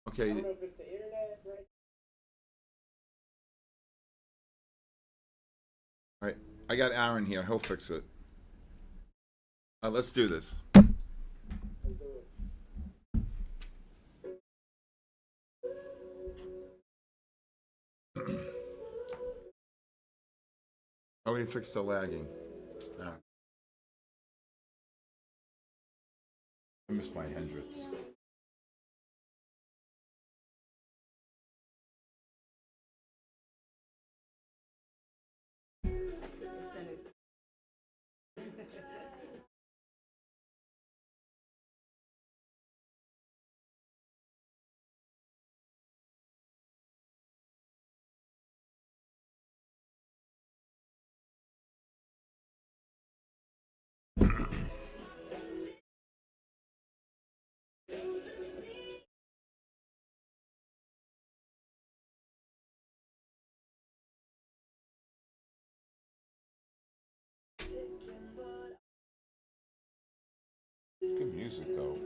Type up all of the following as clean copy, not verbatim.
Okay. I don't know if it's the internet, right? All right. I got Aaron here. He'll fix it. Let's do this. Let's do it. Oh, we fixed the lagging. Ah, I missed my Hendrix. Good music, though.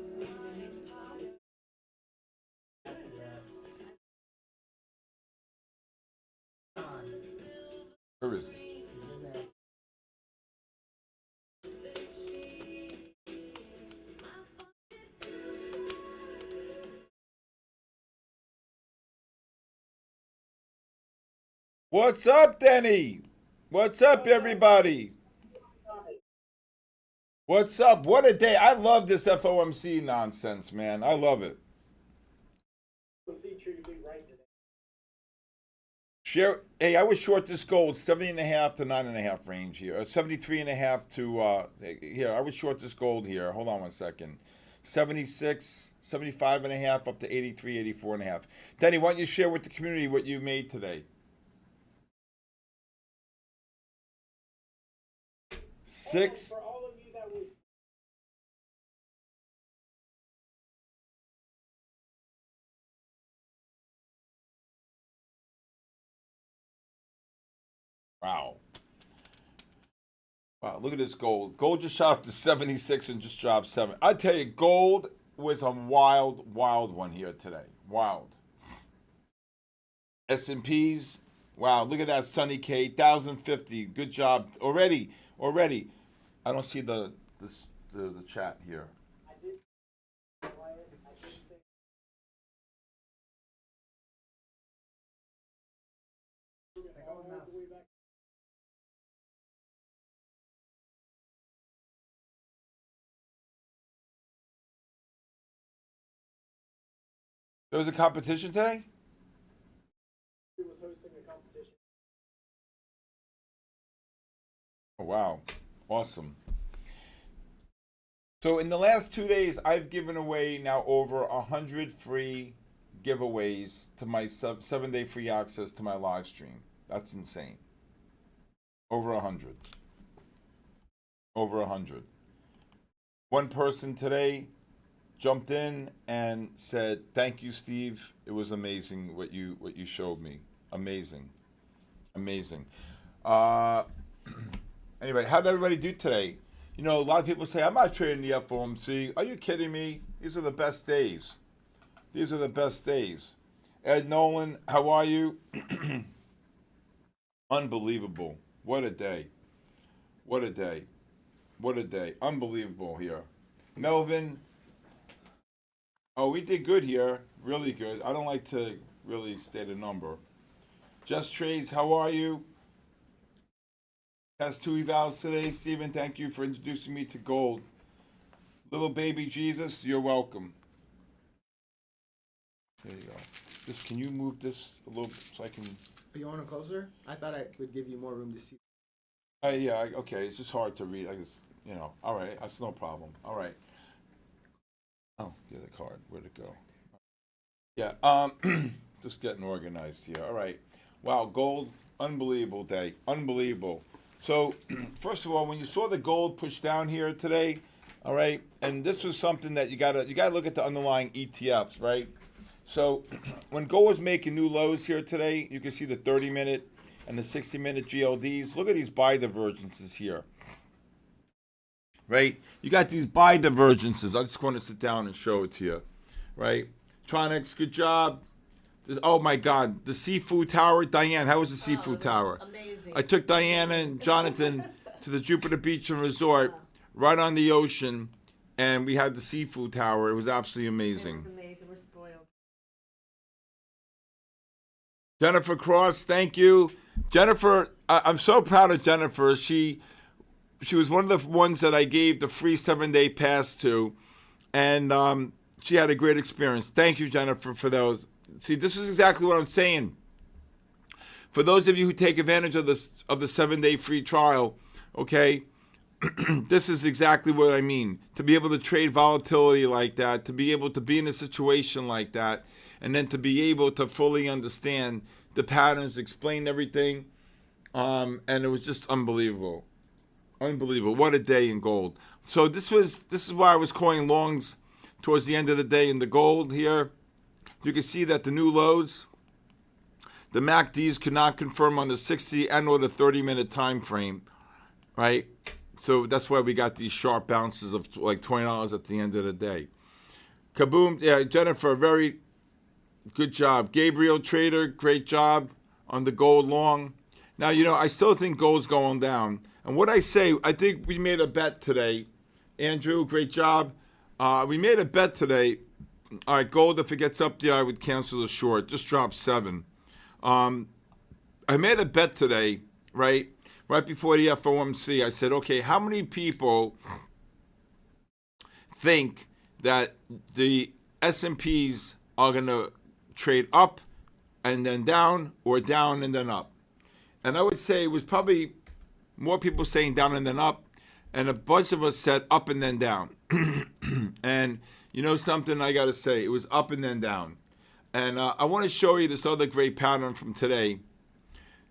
Where is it? What's up, Denny? What's up, everybody? What's up? What a day. I love this FOMC nonsense, man. I love it. See, treated me right today. Share. Hey, I was short this gold 70.5 to 9.5 range here. 73.5 to here. I was short this gold here. Hold on one second. 76, 75.5 up to 83, 84.5. Denny, why don't you share with the community what you made today? Six. For all of you that was Wow. Wow, look at this gold. Gold just shot up to 76 and just dropped 7. I tell you, gold was a wild, wild one here today. Wild. S&Ps. Wow, look at that Sunny K, 1,050. Good job. Already. I don't see the chat here. I did quiet. I did say all the way back. There was a competition today? He was hosting a competition. Oh, wow. Awesome. So in the last 2 days, I've given away now over 100 free giveaways to my 7-day free access to my live stream. That's insane. Over 100. Over 100. One person today jumped in and said, "Thank you, Steve. It was amazing what you showed me. Amazing, amazing." Uh, anyway, how did everybody do today? You know, a lot of people say, "I'm not trading the FOMC." Are you kidding me? These are the best days. These are the best days. Ed Nolan, how are you? Unbelievable. What a day. What a day. What a day. Unbelievable here. Melvin, oh, we did good here. Really good. I don't like to really state a number. Just Trades, how are you? Has 2 evals today. Stephen, thank you for introducing me to gold. Little baby Jesus, you're welcome. There you go. Just can you move this a little so I can... You want it closer? I thought I would give you more room to see. Yeah, okay. It's just hard to read. I just, all right. That's no problem. All right. Oh, get the card. Where'd it go? Yeah, just getting organized here. All right. Wow, gold, unbelievable day. Unbelievable. So, first of all, when you saw the gold push down here today, all right, and this was something that you gotta look at the underlying ETFs, right? So, when gold was making new lows here today, you can see the 30-minute and the 60-minute GLDs. Look at these buy divergences here. Right? You got these buy divergences. I just want to sit down and show it to you. Right? Tronics, good job. Oh my God, the Seafood Tower. Diane, how was the Seafood Tower? Amazing. I took Diana and Jonathan to the Jupiter Beach and Resort, right on the ocean, and we had the Seafood Tower. It was absolutely amazing. It was amazing. We're spoiled. Jennifer Cross, thank you. Jennifer, I'm so proud of Jennifer. She was one of the ones that I gave the free 7-day pass to, and she had a great experience. Thank you, Jennifer, for those. See, this is exactly what I'm saying. For those of you who take advantage of the 7-day free trial, okay, this is exactly what I mean. To be able to trade volatility like that, to be able to be in a situation like that, and then to be able to fully understand the patterns, explain everything, and it was just unbelievable. Unbelievable. What a day in gold. So this is why I was calling longs towards the end of the day in the gold here. You can see that the new lows, the MACDs could not confirm on the 60 and or the 30-minute time frame, right? So that's why we got these sharp bounces of like $20 at the end of the day. Kaboom. Yeah, Jennifer, very good job. Gabriel Trader, great job on the gold long. Now, I still think gold's going down. And what I say, I think we made a bet today. Andrew, great job. We made a bet today. All right, gold, if it gets up there, I would cancel the short. Just dropped 7. I made a bet today, right before the FOMC. I said, okay, how many people think that the S&Ps are going to trade up and then down, or down and then up? And I would say it was probably more people saying down and then up, and a bunch of us said up and then down. And you know something, I got to say, it was up and then down. And I want to show you this other great pattern from today.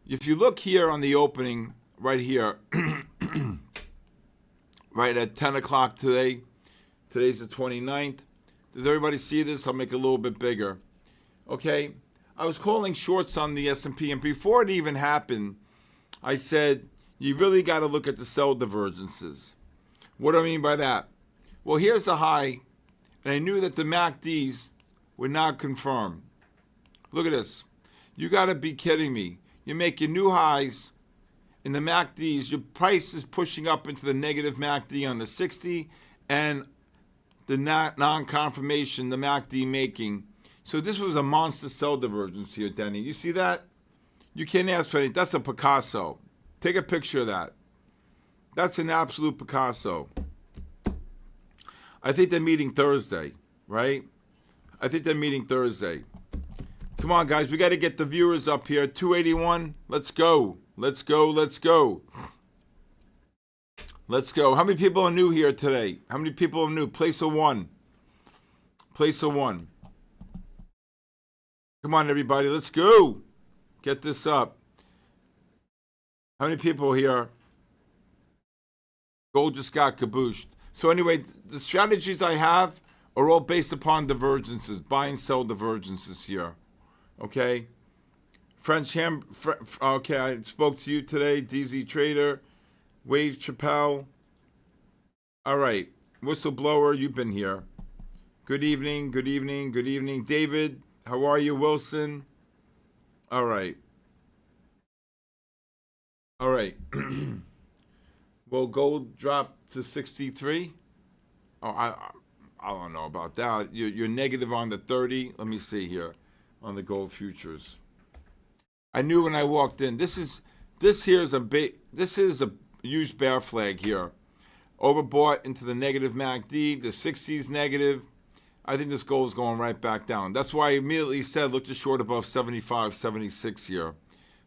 If you look here on the opening, right here, right at 10 o'clock today, today's the 29th. Does everybody see this? I'll make it a little bit bigger. Okay, I was calling shorts on the S&P, and before it even happened, I said, you really got to look at the sell divergences. What do I mean by that? Well, here's the high, and I knew that the MACDs would not confirm. Look at this. You got to be kidding me. You're making new highs in the MACDs. Your price is pushing up into the negative MACD on the 60, and the non-confirmation, the MACD making. So this was a monster sell divergence here, Denny. You see that? You can't ask for anything. That's a Picasso. Take a picture of that. That's an absolute Picasso. I think they're meeting Thursday, right? I think they're meeting Thursday. Come on, guys. We got to get the viewers up here. 281. Let's go. Let's go. Let's go. Let's go. How many people are new here today? How many people are new? Place of one. Place of one. Come on, everybody. Let's go. Get this up. How many people here? Gold just got kabooshed. So anyway, the strategies I have are all based upon divergences, buy and sell divergences here. Okay? Okay, I spoke to you today, DZ Trader, Wave Chappelle. All right, Whistleblower, you've been here. Good evening, good evening, good evening. David, how are you, Wilson? All right. All right. Well, gold dropped to 63. Oh, I don't know about that. You're negative on the 30. Let me see here on the gold futures. I knew when I walked in. This is a huge bear flag here. Overbought into the negative MACD. The 60s negative. I think this gold is going right back down. That's why I immediately said look to short above 75, 76 here.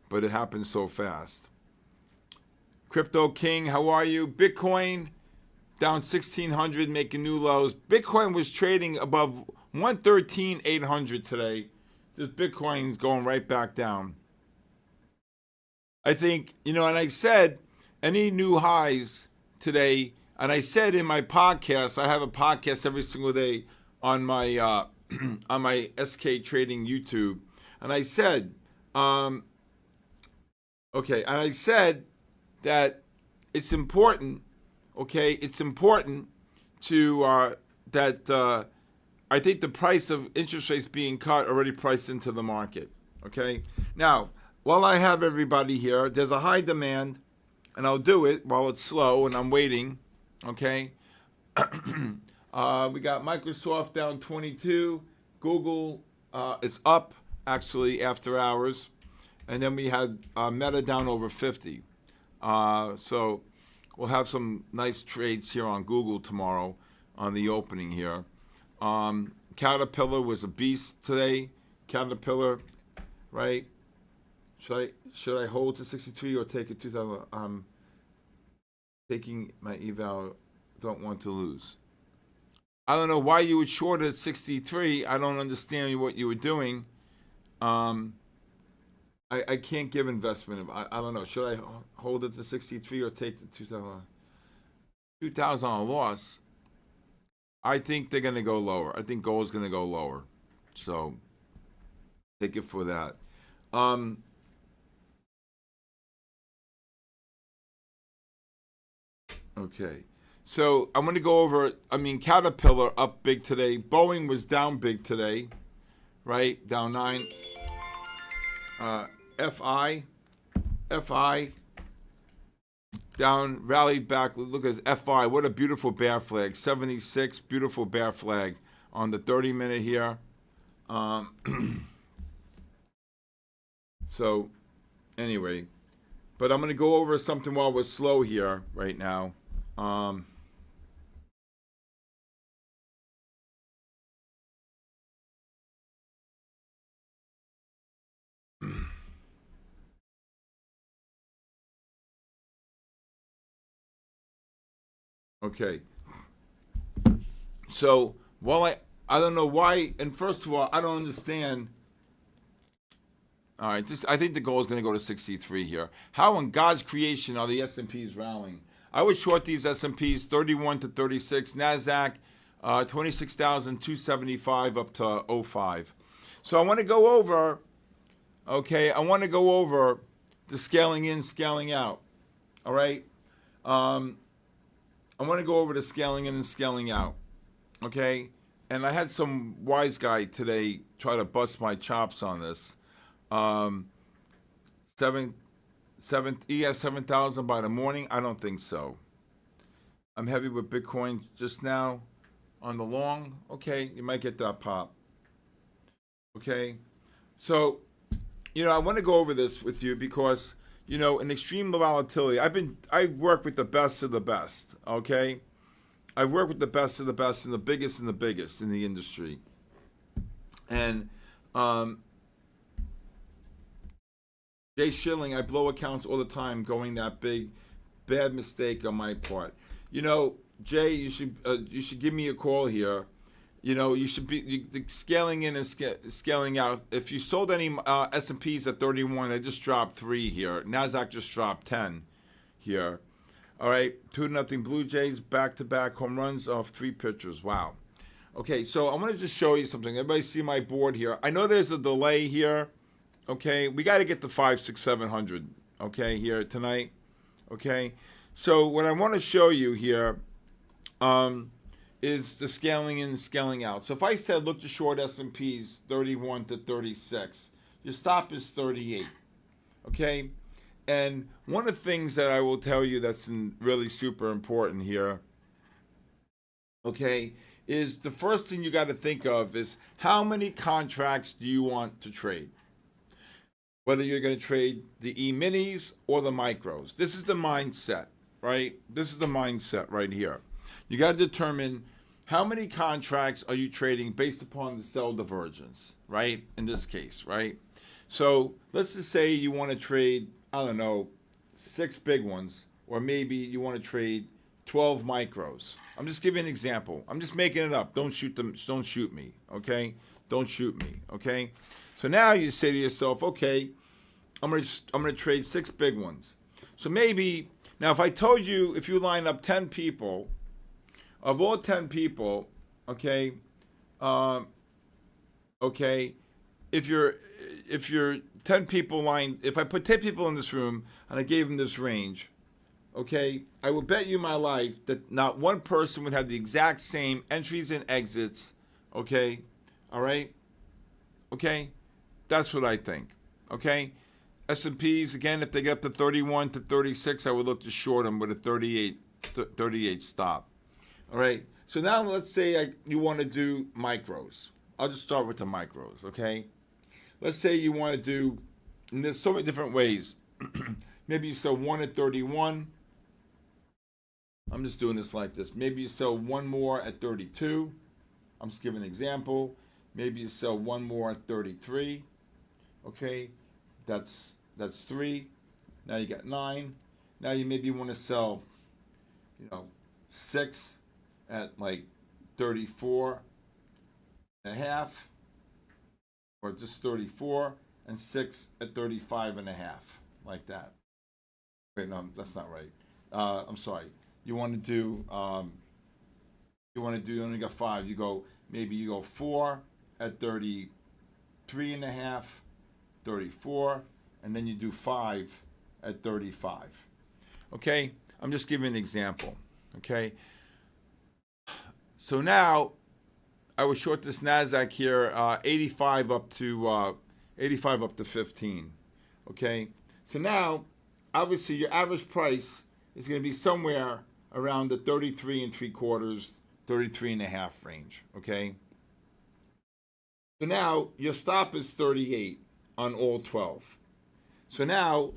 But it happened so fast. Crypto King, how are you? Bitcoin down 1,600, making new lows. Bitcoin was trading above 113,800 today. This Bitcoin is going right back down. I think, and I said any new highs today, and I said in my podcast, I have a podcast every single day on my on my SK Trading YouTube, and I said, and I said that it's important, okay? It's important to I I think the price of interest rates being cut already priced into the market. Okay. Now, while I have everybody here, there's a high demand, and I'll do it while it's slow and I'm waiting. Okay. We got Microsoft down 22. Google is up actually after hours, and then we had Meta down over 50. So we'll have some nice trades here on Google tomorrow on the opening here. Caterpillar was a beast today. Caterpillar, right? Should I hold to 63 or take it 2,000? Taking my eval. Don't want to lose. I don't know why you would short at 63. I don't understand what you were doing. I can't give investment. I don't know. Should I hold it to 63 or take the 2,000? 2,000 on a loss. I think they're going to go lower. I think gold is going to go lower. So take it for that. Okay. So I'm going to go over, Caterpillar up big today. Boeing was down big today, right? Down 9. FI down, rallied back. Look at FI. What a beautiful bear flag. 76, beautiful bear flag on the 30-minute here. So, anyway. But I'm going to go over something while we're slow here right now. Okay. So, while I don't know why, and first of all, I don't understand. All right, I think the goal is going to go to 63 here. How in God's creation are the S&Ps rallying? I would short these S&Ps 31 to 36, NASDAQ 26,275 up to 05. So I want to go over, the scaling in, scaling out. All right? I want to go over the scaling in and scaling out. Okay? And I had some wise guy today try to bust my chops on this. 7,000 by the morning? I don't think so. I'm heavy with Bitcoin just now on the long. Okay, you might get that pop. Okay? So, I want to go over this with you because, in extreme volatility, I've worked with the best of the best, okay? I've worked with the best of the best and the biggest in the industry. And Jay Schilling, I blow accounts all the time going that big. Bad mistake on my part. Jay, you should give me a call here. You should be scaling in and scaling out. If you sold any S&Ps at 31, they just dropped 3 here. NASDAQ just dropped 10 here. All right, 2-0 Blue Jays, back-to-back home runs off 3 pitchers. Wow. Okay, so I'm going to just show you something. Everybody see my board here? I know there's a delay here. Okay, we got to get to 5, 6, 700. Okay, here tonight. Okay, so what I want to show you here is the scaling in and scaling out. So if I said look to short S&Ps 31 to 36, your stop is 38. Okay, and one of the things that I will tell you that's really super important here, okay, is the first thing you got to think of is how many contracts do you want to trade? Whether you're going to trade the E-minis or the micros. This is the mindset, right? This is the mindset right here. You got to determine how many contracts are you trading based upon the sell divergence, right? In this case, right? So let's just say you want to trade, 6 big ones, or maybe you want to trade 12 micros. I'm just giving an example. I'm just making it up. Don't shoot me, okay? Don't shoot me, okay? So now you say to yourself, okay, I'm gonna trade 6 big ones. So maybe now if I told you if you line up 10 people, of all 10 people, okay, if you're 10 people lined, if I put 10 people in this room and I gave them this range, okay, I will bet you my life that not one person would have the exact same entries and exits, Okay, all right. Okay, that's what I think. Okay, S&Ps again, if they get up to 31 to 36, I would look to short them with a 38 stop. All right. So now let's say you want to do micros. I'll just start with the micros. Okay. Let's say you want to do, and there's so many different ways. Maybe you sell one at 31. I'm just doing this like this. Maybe you sell one more at 32. I'm just giving an example. Maybe you sell one more at 33. Okay, that's 3. Now you got 9. Now you maybe want to sell, 6 at like 34 and a half, or just 34, and 6 at 35 and a half, like that. Wait, no, that's not right. I'm sorry. You want to do, you only got 5. Maybe you go 4 at 33 and a half, 34, and then you do 5 at 35. Okay? I'm just giving an example. Okay? So now, I would short this NASDAQ here, 85 up to 15. Okay? So now, obviously, your average price is going to be somewhere around the 33 3/4, 33 and a half range. Okay? So now your stop is 38 on all 12. So now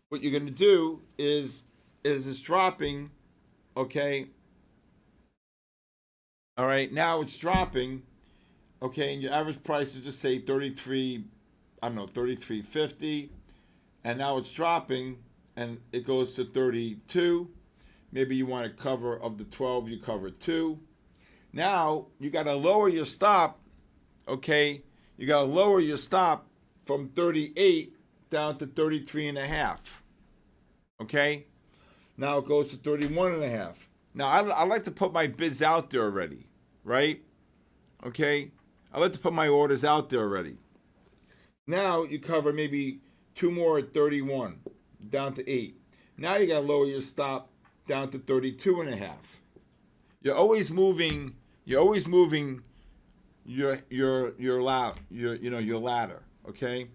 what you're going to do is it's dropping, okay? All right, now it's dropping, okay, and your average price is just say 33.50, and now it's dropping and it goes to 32. Maybe you want to cover of the 12, you cover 2. Now you got to lower your stop. Okay, you got to lower your stop from 38 down to 33 and a half. Okay, now it goes to 31 and a half. Now I like to put my bids out there already, right? Okay, I like to put my orders out there already. Now you cover maybe 2 more at 31 down to 8. Now you got to lower your stop down to 32 and a half. You're always moving your ladder, okay?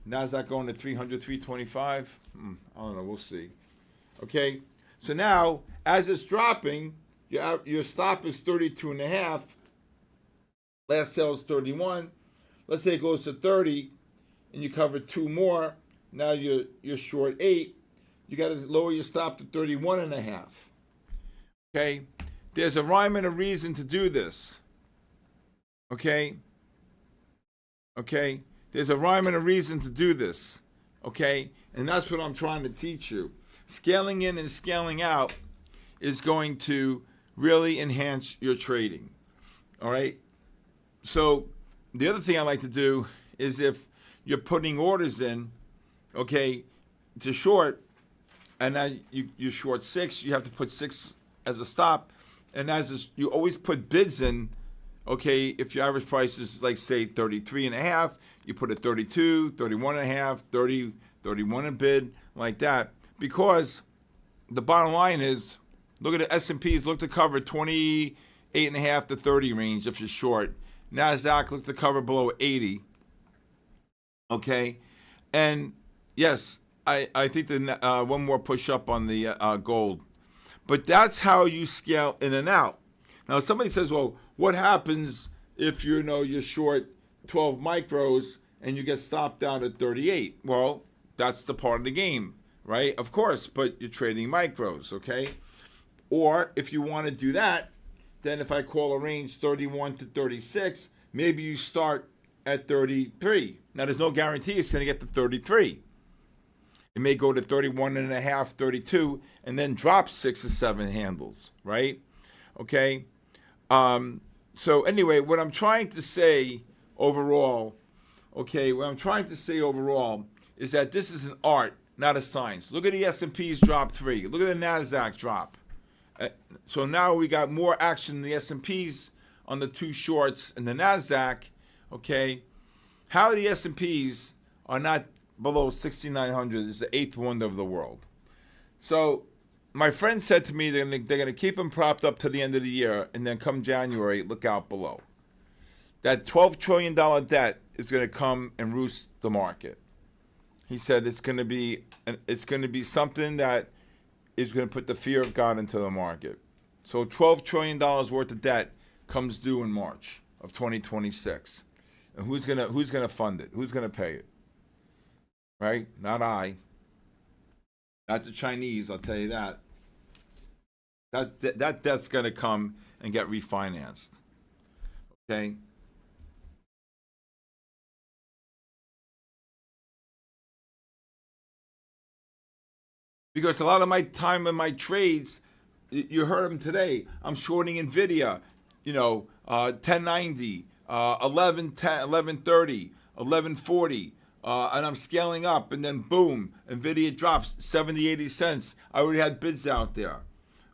NASDAQ going to 300, 325. I don't know, we'll see. Okay, so now as it's dropping, your stop is 32 and a half. Last sale is 31. Let's say it goes to 30, and you cover 2 more. Now you're short 8. You got to lower your stop to 31 and a half. Okay, there's a rhyme and a reason to do this. Okay, there's a rhyme and a reason to do this. Okay, and that's what I'm trying to teach you. Scaling in and scaling out is going to really enhance your trading. All right. So the other thing I like to do is if you're putting orders in, okay, to short, and now you short 6, you have to put 6 as a stop, and you always put bids in. Okay, if your average price is like say 33 and a half, you put a 32, 31 and a half, 30, 31 a bid, like that. Because the bottom line is, look at the S&Ps, look to cover 28 and a half to 30 range if you're short. NASDAQ look to cover below 80. Okay, and yes, I think the one more push up on the gold. But that's how you scale in and out. Now somebody says, well, what happens if you're short 12 micros and you get stopped down at 38? Well, that's the part of the game, right? Of course, but you're trading micros, okay? Or if you want to do that, then if I call a range 31 to 36, maybe you start at 33. Now there's no guarantee it's going to get to 33. It may go to 31 and a half, 32, and then drop 6 or 7 handles, right? Okay. So anyway, what I'm trying to say overall, is that this is an art, not a science. Look at the S&Ps drop 3. Look at the NASDAQ drop. So now we got more action in the S&Ps on the 2 shorts and the NASDAQ. Okay. How the S&Ps are not below 6,900 is the 8th wonder of the world. So my friend said to me they're gonna keep him propped up to the end of the year, and then come January, look out below. That $12 trillion debt is gonna come and roost the market. He said it's gonna be something that is gonna put the fear of God into the market. So $12 trillion worth of debt comes due in March of 2026, and who's gonna fund it? Who's gonna pay it? Right? Not I. Not the Chinese. I'll tell you that. That debt's gonna come and get refinanced. Okay. Because a lot of my time in my trades, you heard them today. I'm shorting Nvidia, 1090, 1110, 1130, 1140, and I'm scaling up, and then boom, Nvidia drops 70, 80 cents. I already had bids out there.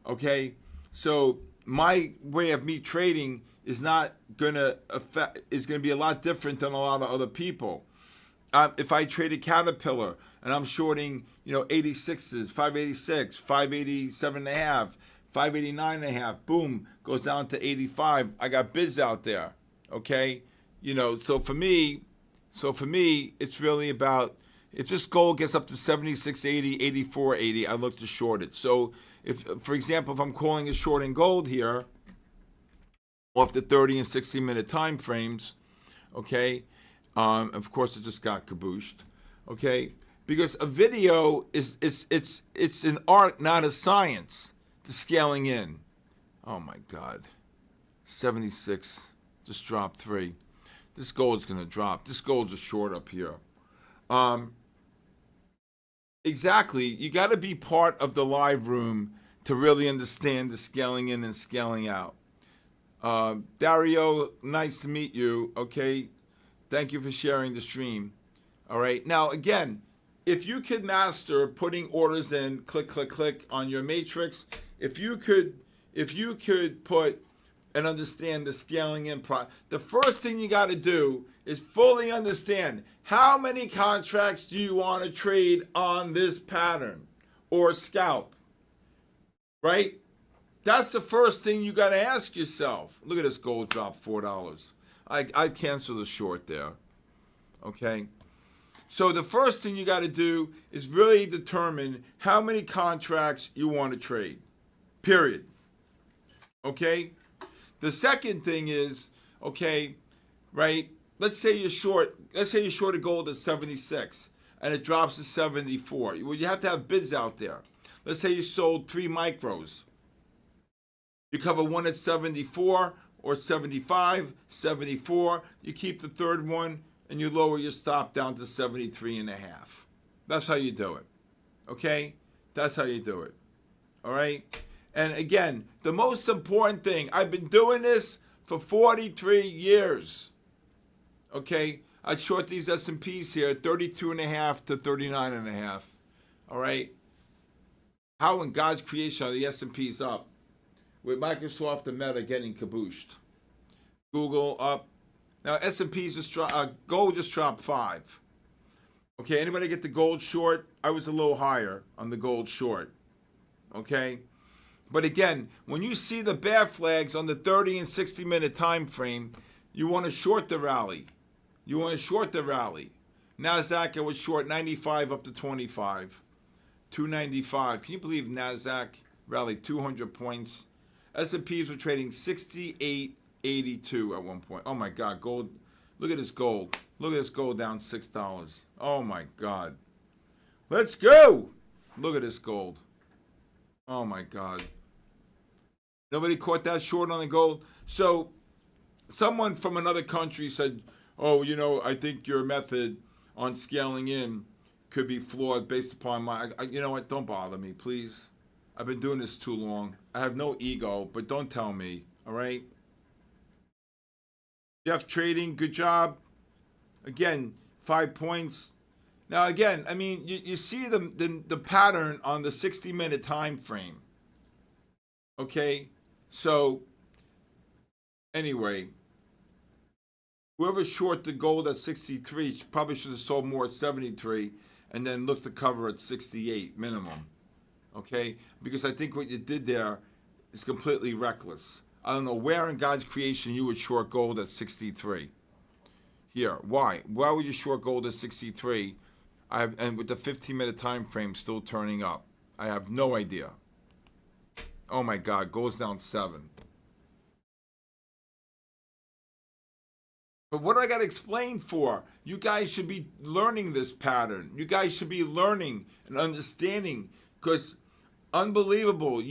Okay, so my way of me trading is not gonna affect. Is gonna be a lot different than a lot of other people. If I trade a Caterpillar and I'm shorting, 86s, 586, 587.5, 589.5, boom, goes down to 85. I got bids out there. Okay, so for me, it's really about if this gold gets up to 76.80, 84.80, I look to short it. So if, for example, if I'm calling a short in gold here, off the 30 and 60 minute time frames, okay. Of course, it just got kabooshed, okay? Because a video it's an art, not a science. The scaling in. Oh my God, 76 just dropped 3. This gold's gonna drop. This gold's a short up here. Exactly. You got to be part of the live room to really understand the scaling in and scaling out. Dario, nice to meet you. Okay. Thank you for sharing the stream. All right. Now, again, if you could master putting orders in, click, click, click on your matrix, if you could put and understand the scaling in, the first thing you got to do is fully understand how many contracts do you want to trade on this pattern or scalp, right? That's the first thing you got to ask yourself. Look at this gold drop, $4. I'd cancel the short there. Okay? So the first thing you got to do is really determine how many contracts you want to trade. Period. Okay? The second thing is, okay, right? Let's say you're short a gold at 76 and it drops to 74. Well, you have to have bids out there. Let's say you sold 3 micros. You cover one at 74 or 75, 74. You keep the third one and you lower your stop down to 73.5. That's how you do it. Okay? That's how you do it. All right? And again, the most important thing, I've been doing this for 43 years. Okay? I short these S&Ps here, 32.5 to 39.5. All right? How in God's creation are the S&Ps up? With Microsoft and Meta getting kabooshed. Google up. Now S&P's just gold just dropped 5. Okay, anybody get the gold short? I was a little higher on the gold short. Okay? But again, when you see the bear flags on the 30 and 60 minute time frame, you want to short the rally. You want to short the rally. NASDAQ, I was short 95 up to 25. 295. Can you believe NASDAQ rallied 200 points? S&Ps were trading 68.82 at one point. Oh my God, gold. Look at this gold. Look at this gold down $6. Oh my God. Let's go. Look at this gold. Oh my God. Nobody caught that short on the gold. So someone from another country said, oh, I think your method on scaling in could be flawed based upon my, you know what, don't bother me, please. I've been doing this too long. I have no ego, but don't tell me, all right? Jeff Trading, good job. Again, 5 points. Now, again, I mean, you see the pattern on the 60-minute time frame. Okay? So, anyway, whoever short the gold at 63 probably should have sold more at 73 and then look to cover at 68 minimum. okay? Because I think what you did there is completely reckless. I don't know where in God's creation you would short gold at 63. Here, why? Why would you short gold at 63? And with the 15-minute time frame still turning up, I have no idea. Oh my God, gold's down 7. But what do I got to explain for? You guys should be learning this pattern. You guys should be learning and understanding, because unbelievable.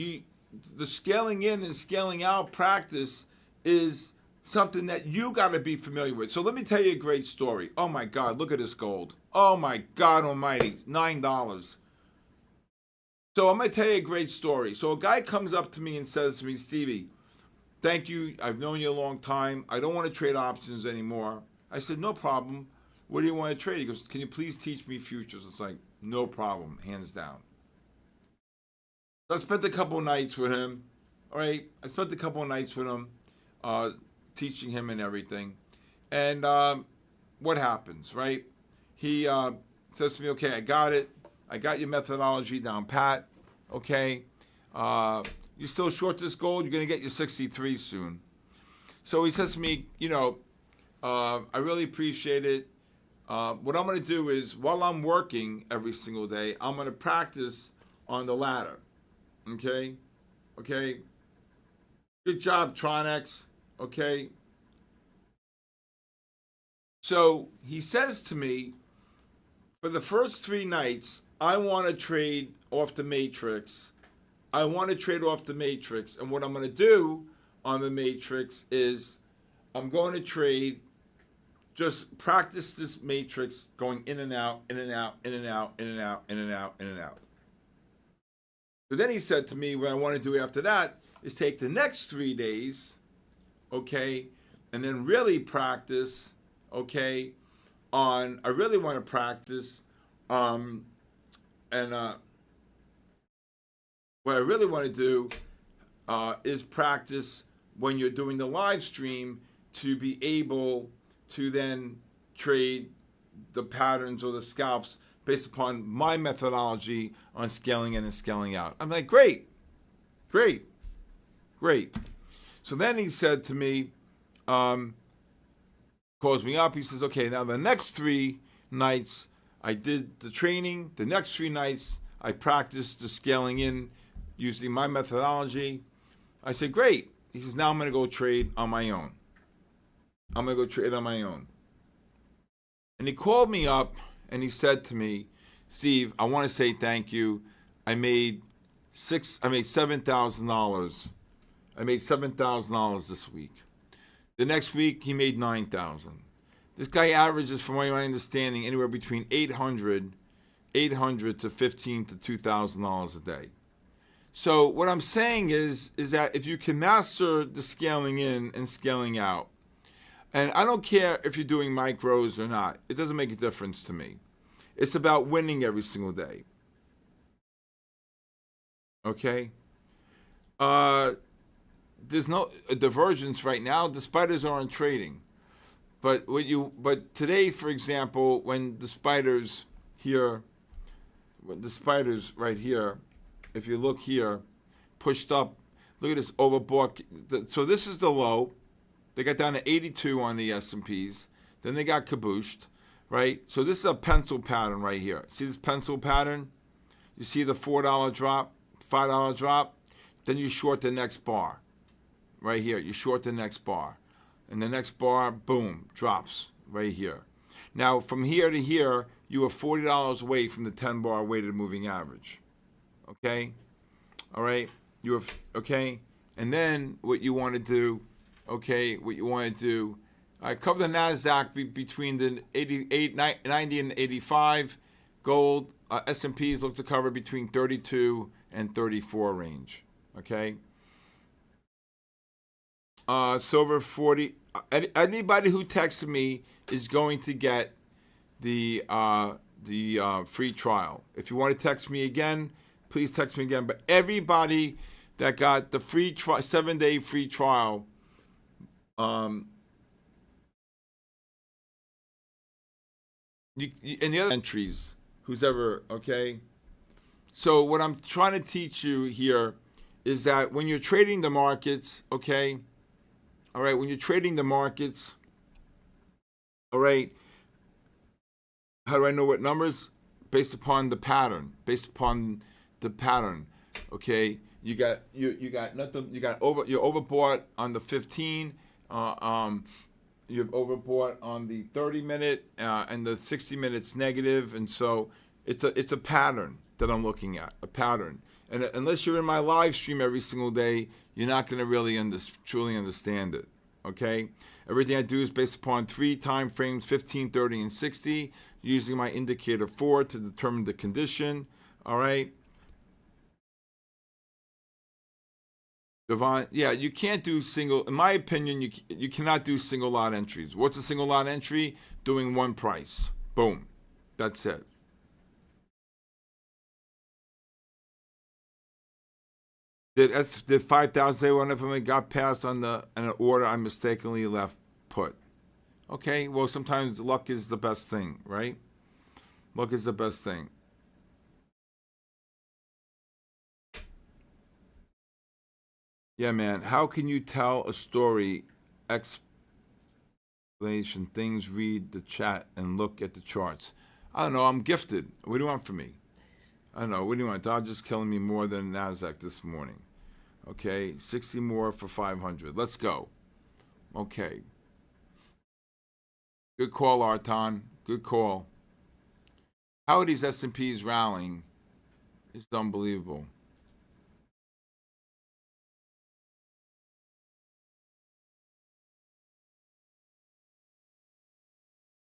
The scaling in and scaling out practice is something that you got to be familiar with. So let me tell you a great story. Oh my God, look at this gold. Oh my God almighty, $9. So I'm going to tell you a great story. So a guy comes up to me and says to me, Stevie, thank you. I've known you a long time. I don't want to trade options anymore. I said, no problem. What do you want to trade? He goes, can you please teach me futures? It's like, no problem, hands down. So I spent a couple of nights with him. All right, I spent a couple of nights with him, teaching him and everything. And what happens, right? He says to me, okay, I got it. I got your methodology down pat. Okay. You still short this gold? You're going to get your 63 soon. So he says to me, I really appreciate it. What I'm going to do is, while I'm working every single day, I'm going to practice on the ladder. Okay? Okay? Good job, Tronex. Okay? So he says to me, for the first 3 nights, I want to trade off the matrix. I want to trade off the matrix. And what I'm going to do on the matrix is I'm going to trade, just practice this matrix going in and out, in and out, in and out, in and out, in and out, in and out. So then he said to me, what I want to do after that is take the next 3 days, okay, and then really practice, okay, I really want to practice, and what I really want to do is practice when you're doing the live stream to be able to then trade the patterns or the scalps based upon my methodology on scaling in and scaling out. I'm like, great. So then he said to me, calls me up, he says, okay, now the next 3 nights I did the training, the next 3 nights I practiced the scaling in using my methodology. I said, great. He says, now I'm going to go trade on my own. And he called me up and he said to me, Steve, I want to say thank you. I made $7,000. I made $7,000 this week. The next week he made $9,000. This guy averages, from my understanding, anywhere between $800 to $1,500 to $2,000 a day. So what I'm saying is that if you can master the scaling in and scaling out, and I don't care if you're doing micros or not, it doesn't make a difference to me. It's about winning every single day. Okay? There's no divergence right now. The spiders aren't trading. But today, for example, when the spiders right here, if you look here, pushed up, look at this overbought. So this is the low. They got down to 82 on the S&Ps. Then they got cabooshed, right? So this is a pencil pattern right here. See this pencil pattern? You see the $4 drop, $5 drop? Then you short the next bar. Right here, you short the next bar. And the next bar, boom, drops right here. Now, from here to here, you are $40 away from the 10-bar weighted moving average. Okay? All right? Okay? And then what you want to do, I cover the NASDAQ between the 90 and 85. Gold, S&Ps look to cover between 32 and 34 range. Okay? Silver 40. Anybody who texts me is going to get the free trial. If you want to text me again, please text me again. But everybody that got the free 7-day free trial, and the other entries, who's ever, okay? So what I'm trying to teach you here is that when you're trading the markets, okay, all right, when you're trading the markets, all right, how do I know what numbers? Based upon the pattern. Based upon the pattern. Okay, you got nothing. You're overbought on the 15. You're overbought on the 30-minute and the 60 minutes negative, and so it's a pattern that I'm looking at. A pattern. And unless you're in my live stream every single day, you're not going to really truly understand it. Okay? Everything I do is based upon 3 time frames, 15, 30, and 60, using my indicator 4 to determine the condition. All right? Devon, yeah, you can't do single, in my opinion, you cannot do single lot entries. What's a single lot entry? Doing one price. Boom. That's it. Did 5,000 say one of them got passed on an order I mistakenly left put? Okay, well, sometimes luck is the best thing, right? Luck is the best thing. Yeah, man. How can you tell a story, explanation, things, read the chat, and look at the charts? I don't know. I'm gifted. What do you want from me? I don't know. What do you want? Dodgers killing me more than NASDAQ this morning. Okay, 60 more for 500. Let's go. Okay. Good call, Arton. Good call. How are these S&Ps rallying? It's unbelievable.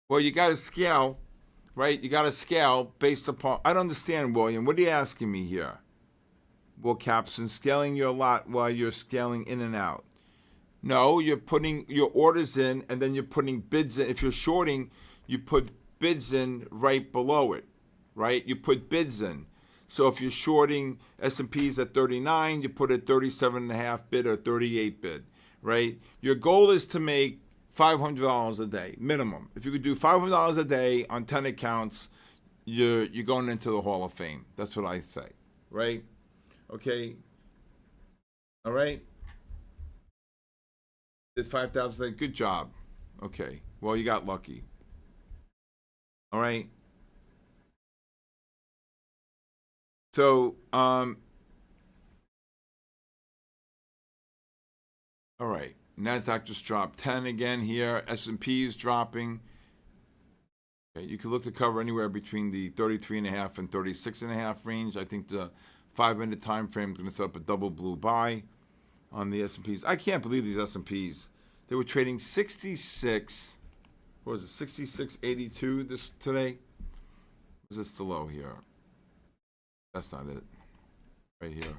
Well, you got to scale, right? You got to scale based upon. I don't understand, William. What are you asking me here? Well, Capson, scaling your lot while you're scaling in and out. No, you're putting your orders in, and then you're putting bids in. If you're shorting, you put bids in right below it, right? You put bids in. So if you're shorting S&Ps at 39, you put a 37.5 bid or 38 bid, right? Your goal is to make $500 a day minimum. If you could do $500 a day on 10 accounts, you're going into the Hall of Fame. That's what I say, right? Okay. All right. Did 5,000. Good job. Okay. Well, you got lucky. All right. So, all right. NASDAQ just dropped 10 again here. S&P is dropping. Okay, you could look to cover anywhere between the 33.5 and 36.5 range. I think the 5-minute time frame is going to set up a double blue buy on the S&Ps. I can't believe these S&Ps. They were trading 66. What was it? 66.82 this today. Was this the low here? That's not it. Right here.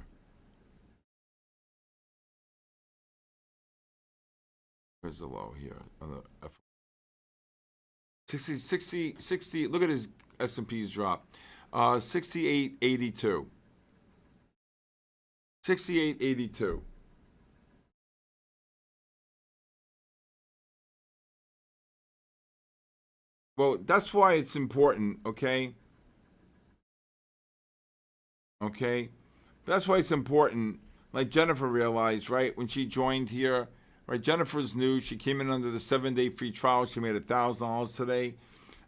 Where's the low here? On the F 60. Look at his S&P's drop. 68.82. 68.82. Well, that's why it's important, okay? Okay? That's why it's important. Like Jennifer realized, right, when she joined here, right? Jennifer's new. She came in under the 7-day free trial. She made $1,000 today.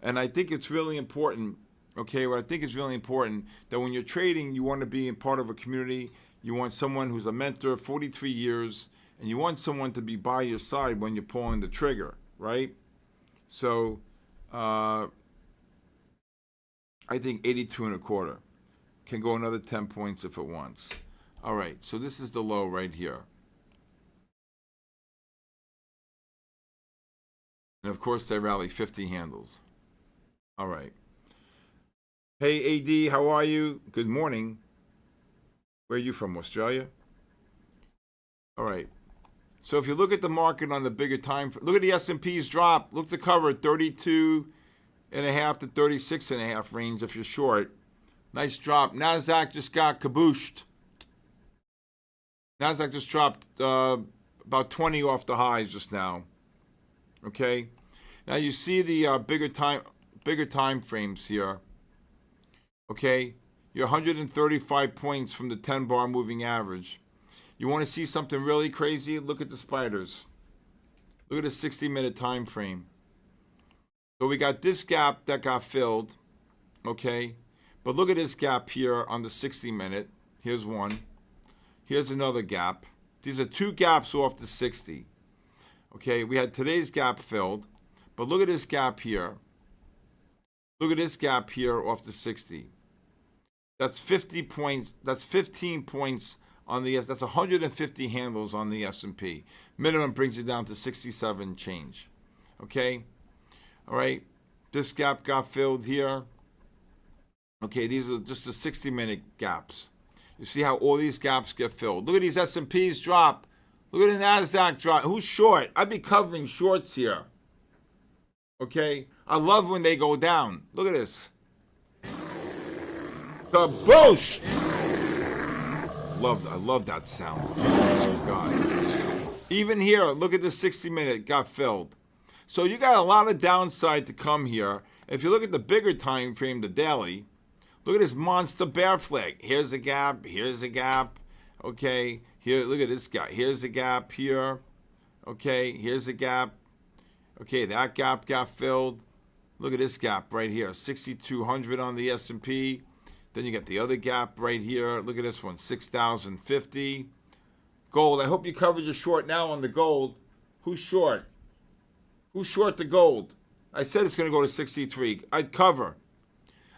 And I think it's really important, okay? What I think is really important that when you're trading, you want to be in part of a community. You want someone who's a mentor, 43 years, and you want someone to be by your side when you're pulling the trigger, right? So, I think 82.25 can go another 10 points if it wants. All right, so this is the low right here. And of course, they rally 50 handles. All right. Hey, AD, how are you? Good morning. Where are you from, Australia? All right. So if you look at the market on the bigger time, look at the S&P's drop. Look to cover 32.5 to 36.5 range if you're short. Nice drop. NASDAQ just got kabooshed. NASDAQ just dropped about 20 off the highs just now. Okay. Now you see the bigger time frames here. Okay. You're 135 points from the 10 bar moving average. You want to see something really crazy? Look at the spiders. Look at the 60-minute time frame. So we got this gap that got filled, okay? But look at this gap here on the 60-minute. Here's one. Here's another gap. These are two gaps off the 60. Okay, we had today's gap filled, but look at this gap here. Look at this gap here off the 60. That's 50 points. That's 15 points on the S. That's 150 handles on the S&P. Minimum brings you down to 67 change. Okay? All right. This gap got filled here. Okay, these are just the 60-minute gaps. You see how all these gaps get filled. Look at these S&Ps drop. Look at the NASDAQ drop. Who's short? I'd be covering shorts here. Okay? I love when they go down. Look at this. Kaboosh! I love that sound. Oh, God. Even here, look at the 60-minute got filled. So you got a lot of downside to come here. If you look at the bigger time frame, the daily, look at this monster bear flag. Here's a gap. Here's a gap. Okay. Here, look at this gap. Here's a gap here. Okay. Here's a gap. Okay, that gap got filled. Look at this gap right here. 6,200 on the S&P. Then you got the other gap right here. Look at this one. 6,050. Gold. I hope you covered your short now on the gold. Who's short? Who's short the gold? I said it's going to go to 63. I'd cover.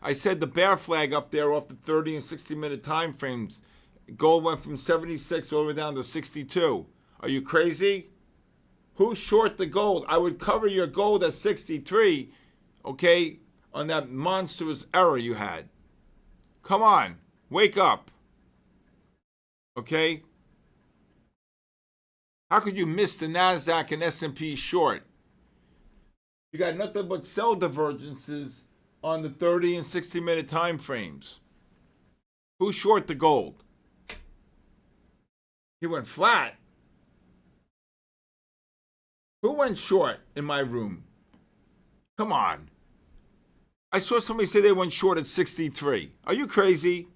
I said the bear flag up there off the 30 and 60-minute time frames. Gold went from 76 all the way down to 62. Are you crazy? Who's short the gold? I would cover your gold at 63, okay, on that monstrous error you had. Come on. Wake up. Okay? How could you miss the NASDAQ and S&P short? You got nothing but sell divergences on the 30 and 60-minute time frames. Who's short the gold? He went flat. Who went short in my room? Come on. I saw somebody say they went short at 63. Are you crazy?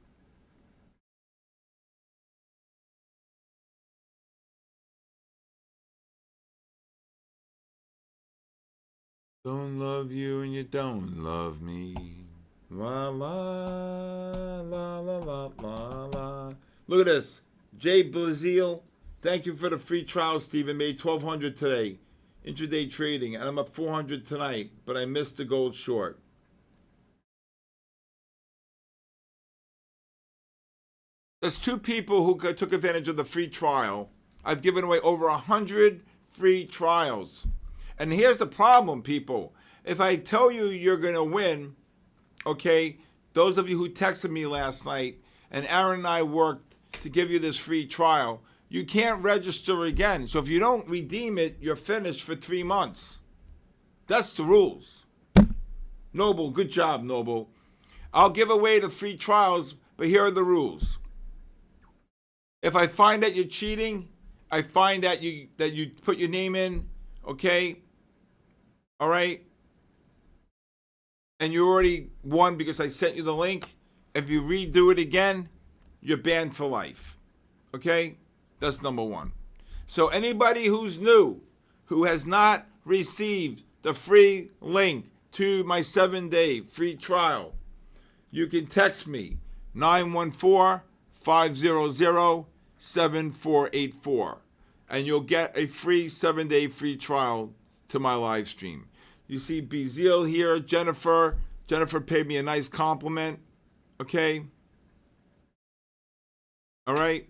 Don't love you and you don't love me. La la la la la la la. Look at this. Jay Blazile, thank you for the free trial, Stephen. Made 1,200 today. Intraday trading, and I'm up 400 tonight, but I missed the gold short. There's two people who took advantage of the free trial. I've given away over 100 free trials. And here's the problem, people. If I tell you you're going to win, okay, those of you who texted me last night, and Aaron and I worked to give you this free trial, you can't register again. So if you don't redeem it, you're finished for 3 months. That's the rules. Noble, good job, Noble. I'll give away the free trials, but here are the rules. If I find that you're cheating, I find that you put your name in, okay? All right? And you already won because I sent you the link. If you redo it again, you're banned for life. Okay? That's number one. So anybody who's new, who has not received the free link to my 7-day free trial, you can text me 914-500-7484, and you'll get a free 7-day free trial to my live stream. You see Bezil here, Jennifer. Jennifer paid me a nice compliment. Okay? All right?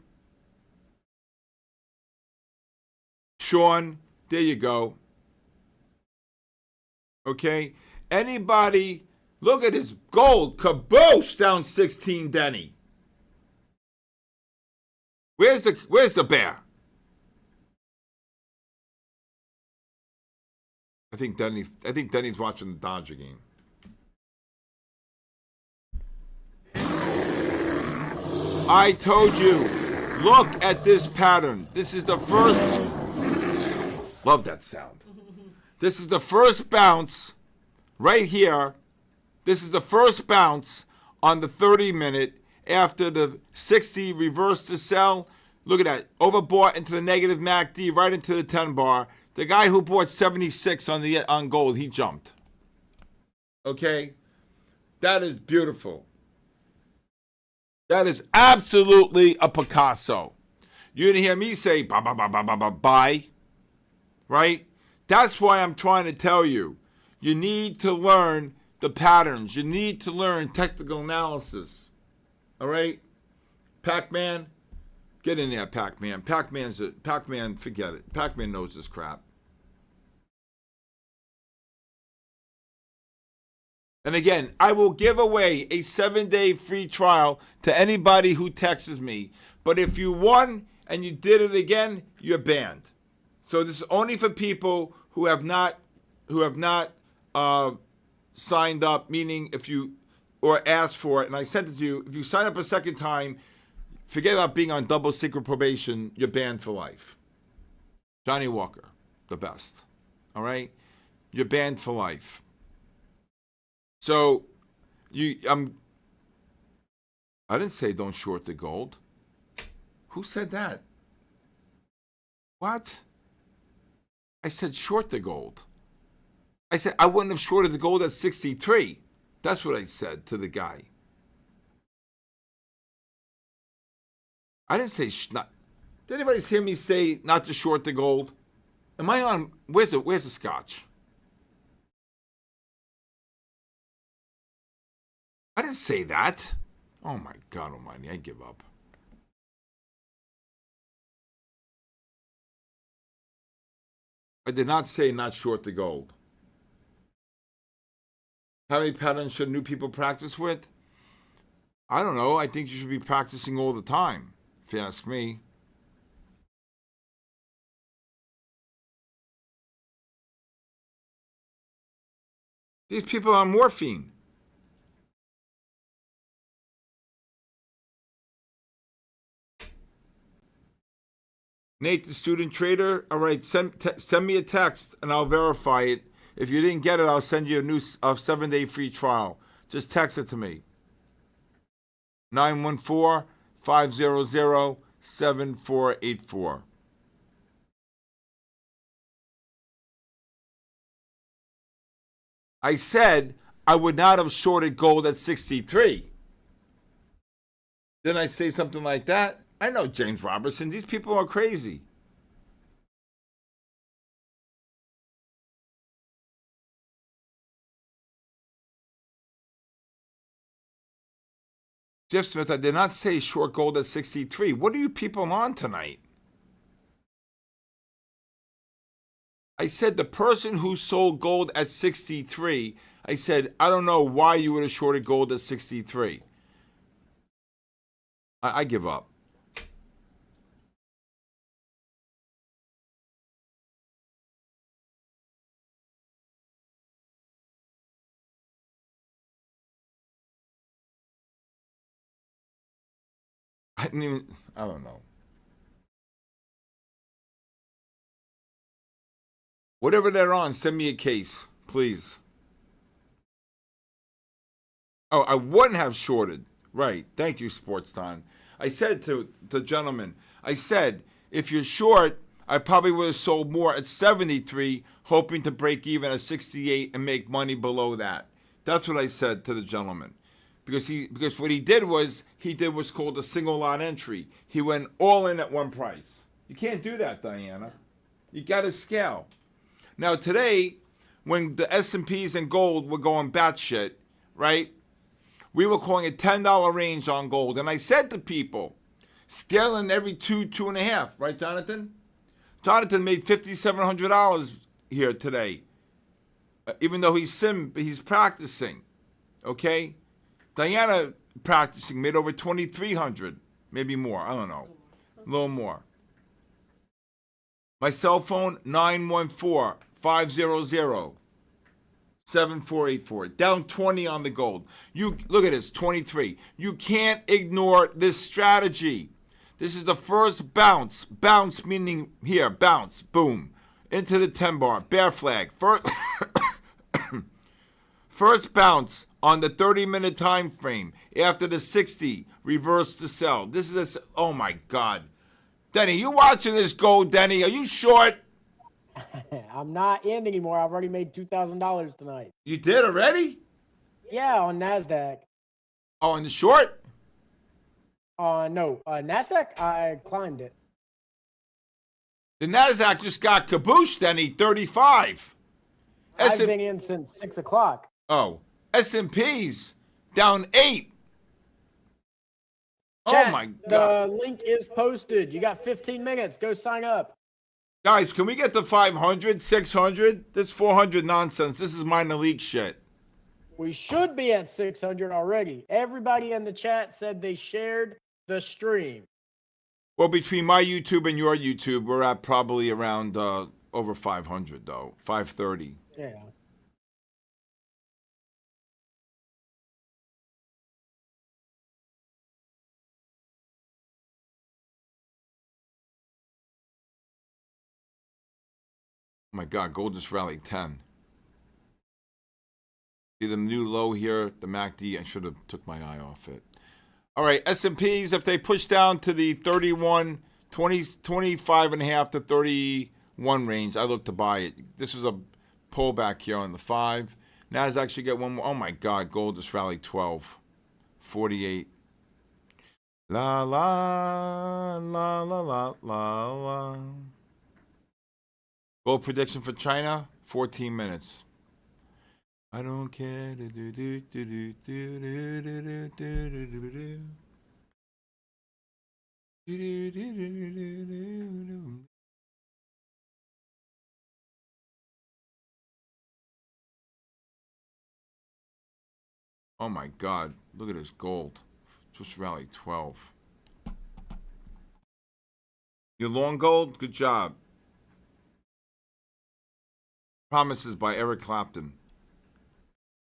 Sean, there you go. Okay? Anybody, look at this gold. Kaboosh down 16, Denny. Where's the bear? I think Denny's watching the Dodger game. I told you, look at this pattern. This is the first. Love that sound. This is the first bounce right here. This is the first bounce on the 30-minute after the 60 reversed to sell. Look at that. Overbought into the negative MACD, right into the 10 bar. The guy who bought 76 on gold, he jumped. Okay? That is beautiful. That is absolutely a Picasso. You didn't hear me say buy. Right? That's why I'm trying to tell you. You need to learn the patterns. You need to learn technical analysis. All right? Pac-Man, get in there, Pac-Man. Pac-Man, forget it. Pac-Man knows this crap. And again, I will give away a 7-day free trial to anybody who texts me. But if you won and you did it again, you're banned. So this is only for people who have not signed up, meaning if you or asked for it, and I sent it to you. If you sign up a second time, forget about being on double secret probation. You're banned for life. Johnny Walker, the best. All right, you're banned for life. So, I didn't say don't short the gold. Who said that? What? I said short the gold. I said I wouldn't have shorted the gold at 63. That's what I said to the guy. I didn't say not. Did anybody hear me say not to short the gold? Am I on? Where's the scotch? I didn't say that. Oh my God Almighty! I give up. I did not say not short the gold. How many patterns should new people practice with? I don't know. I think you should be practicing all the time, if you ask me. These people are on morphine. Nate, the student trader. All right, send me a text and I'll verify it. If you didn't get it, I'll send you a new 7-day free trial. Just text it to me. 914-500-7484. I said I would not have shorted gold at 63. Didn't I say something like that? I know James Robertson. These people are crazy. Jeff Smith, I did not say short gold at 63. What are you people on tonight? I said the person who sold gold at 63, I said, I don't know why you would have shorted gold at 63. I give up. I don't know. Whatever they're on, send me a case, please. Oh, I wouldn't have shorted. Right. Thank you, Sports Time. I said to the gentleman, I said, if you're short, I probably would have sold more at 73, hoping to break even at 68 and make money below that. That's what I said to the gentleman. Because what he did was what's called a single lot entry. He went all in at one price. You can't do that, Diana. You got to scale. Now today, when the S&Ps and gold were going batshit, right? We were calling a $10 range on gold, and I said to people, scaling every 2.5, right, Jonathan? Jonathan made $5,700 here today, even though he's practicing, okay? Diana practicing made over $2,300, maybe more. I don't know, a little more. My cell phone 914-500-7484. Down 20 on the gold. You look at this, 23. You can't ignore this strategy. This is the first bounce. Bounce meaning here, bounce, boom, into the 10 bar. Bear flag. First bounce on the 30-minute time frame. After the 60, reverse to sell. This is oh my God. Denny, you watching this gold, Denny? Are you short? I'm not in anymore. I've already made $2,000 tonight. You did already? Yeah, on NASDAQ. Oh, in the short? No, NASDAQ, I climbed it. The NASDAQ just got cabooshed, Denny, 35. I've been in since 6 o'clock. Oh, S&P's down 8. Chat, Oh my God. the link is posted. You got 15 minutes. Go sign up. Guys, can we get to 500, 600? That's 400 nonsense. This is minor league shit. We should be at 600 already. Everybody in the chat said they shared the stream. Well, between my YouTube and your YouTube, we're at probably around over 500, though. 530. Yeah. Oh my God, gold just rallied 10. See the new low here, the MACD. I should have took my eye off it. All right, S&Ps, if they push down to the 31, 20, 25 and a half to 31 range, I look to buy it. This is a pullback here on the 5. NASDAQ should get one more. Oh my God, gold just rallied 12. 48. La la la la la la la. Gold prediction for China, 14 minutes. I don't care. Oh my God, look at this gold. Just rallied 12. You long gold? Good job. Promises by Eric Clapton.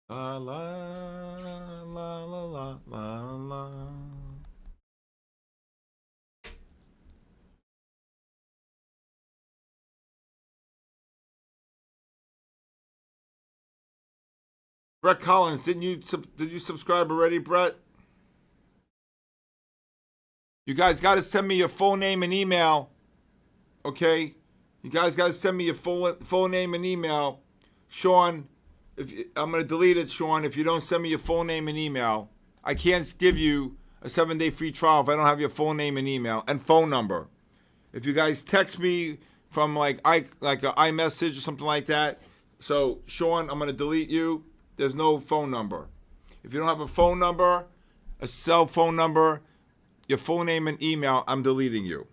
La la la la la la la. Brett Collins, did you subscribe already, Brett? You guys got to send me your full name and email. Okay? You guys got to send me your full name and email. Sean, I'm going to delete it, Sean, if you don't send me your full name and email. I can't give you a 7-day free trial if I don't have your full name and email and phone number. If you guys text me from like an iMessage or something like that, so Sean, I'm going to delete you. There's no phone number. If you don't have a phone number, a cell phone number, your full name and email, I'm deleting you.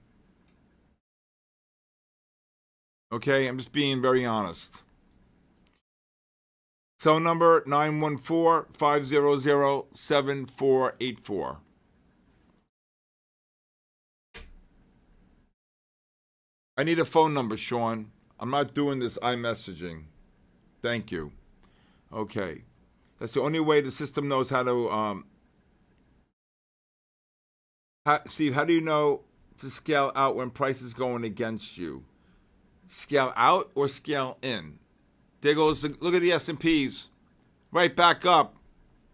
Okay, I'm just being very honest. Cell number 914-500-7484. I need a phone number, Sean. I'm not doing this iMessaging. Thank you. Okay. That's the only way the system knows how to... Steve, how do you know to scale out when price is going against you? Scale out or scale in? There goes, look at the S&Ps. Right back up.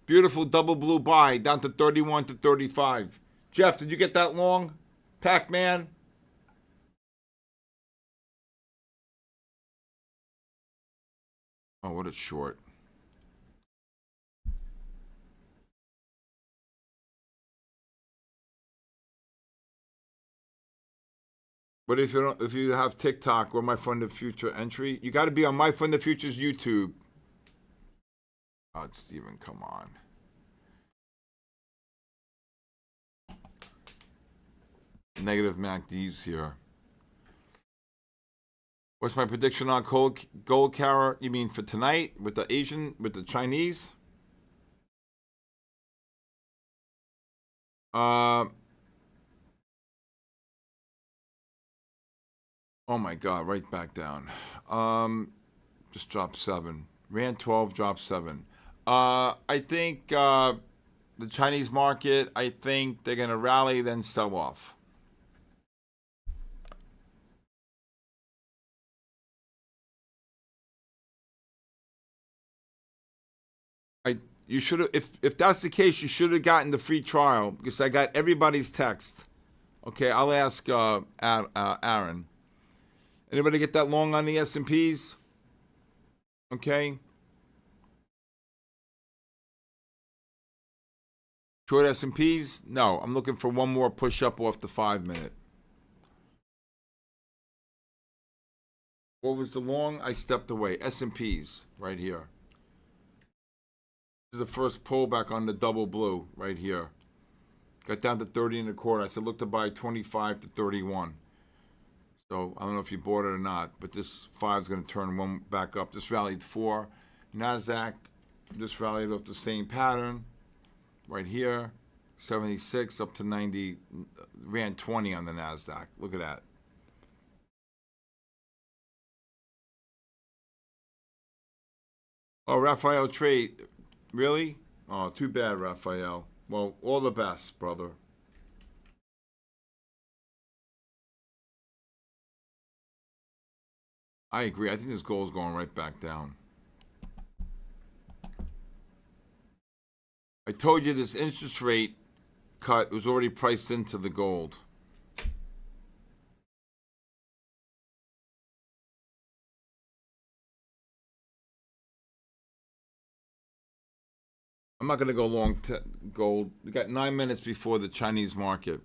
Beautiful double blue buy down to 31 to 35. Jeff, did you get that long? Pac-Man? Oh, what a short. But if you have TikTok or My Fund of Future entry, you got to be on My Fund of Future's YouTube. Oh, Steven, come on. Negative MACDs here. What's my prediction on gold carrier? You mean for tonight with the Chinese? Oh my God, right back down. Just dropped 7. Ran 12, dropped 7. I think the Chinese market, I think they're going to rally, then sell off. you should have. If that's the case, you should have gotten the free trial because I got everybody's text. Okay, I'll ask Aaron. Anybody get that long on the S&Ps? Okay. Short S&Ps? No, I'm looking for one more push-up off the 5-minute. What was the long? I stepped away. S&Ps right here. This is the first pullback on the double blue right here. Got down to 30 and a quarter. I said look to buy 25 to 31. So I don't know if you bought it or not, but this 5 is going to turn one back up. This rallied 4. NASDAQ just rallied off the same pattern right here. 76 up to 90. Ran 20 on the NASDAQ. Look at that. Oh, Raphael trade. Really? Oh, too bad, Raphael. Well, all the best, brother. I agree. I think this gold is going right back down. I told you this interest rate cut was already priced into the gold. I'm not going to go long gold. We got 9 minutes before the Chinese market.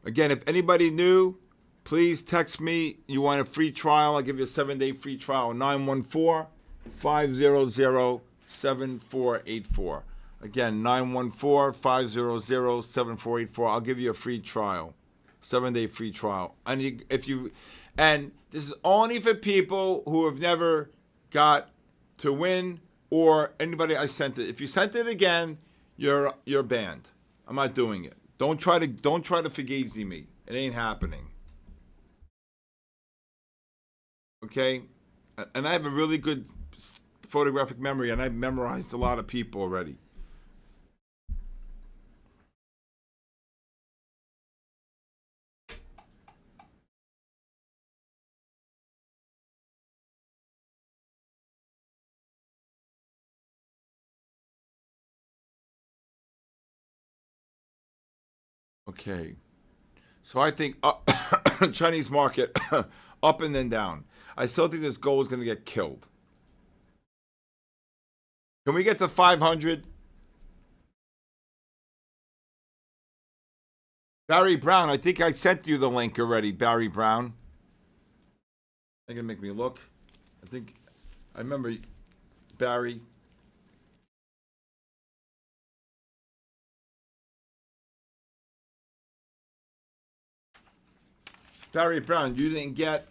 Again, if anybody new, please text me. You want a free trial? I'll give you a 7-day free trial. 914-500-7484. Again, 914-500-7484. I'll give you a free trial. 7-day free trial. And this is only for people who have never got to win. Or anybody I sent it. If you sent it again, you're banned. I'm not doing it. Don't try to fugazi me. It ain't happening. Okay? And I have a really good photographic memory, and I've memorized a lot of people already. Okay, so I think Chinese market up and then down. I still think this gold is going to get killed. Can we get to 500? Barry Brown, I think I sent you the link already, Barry Brown. They're going to make me look. I remember Barry. Barry Brown, you didn't get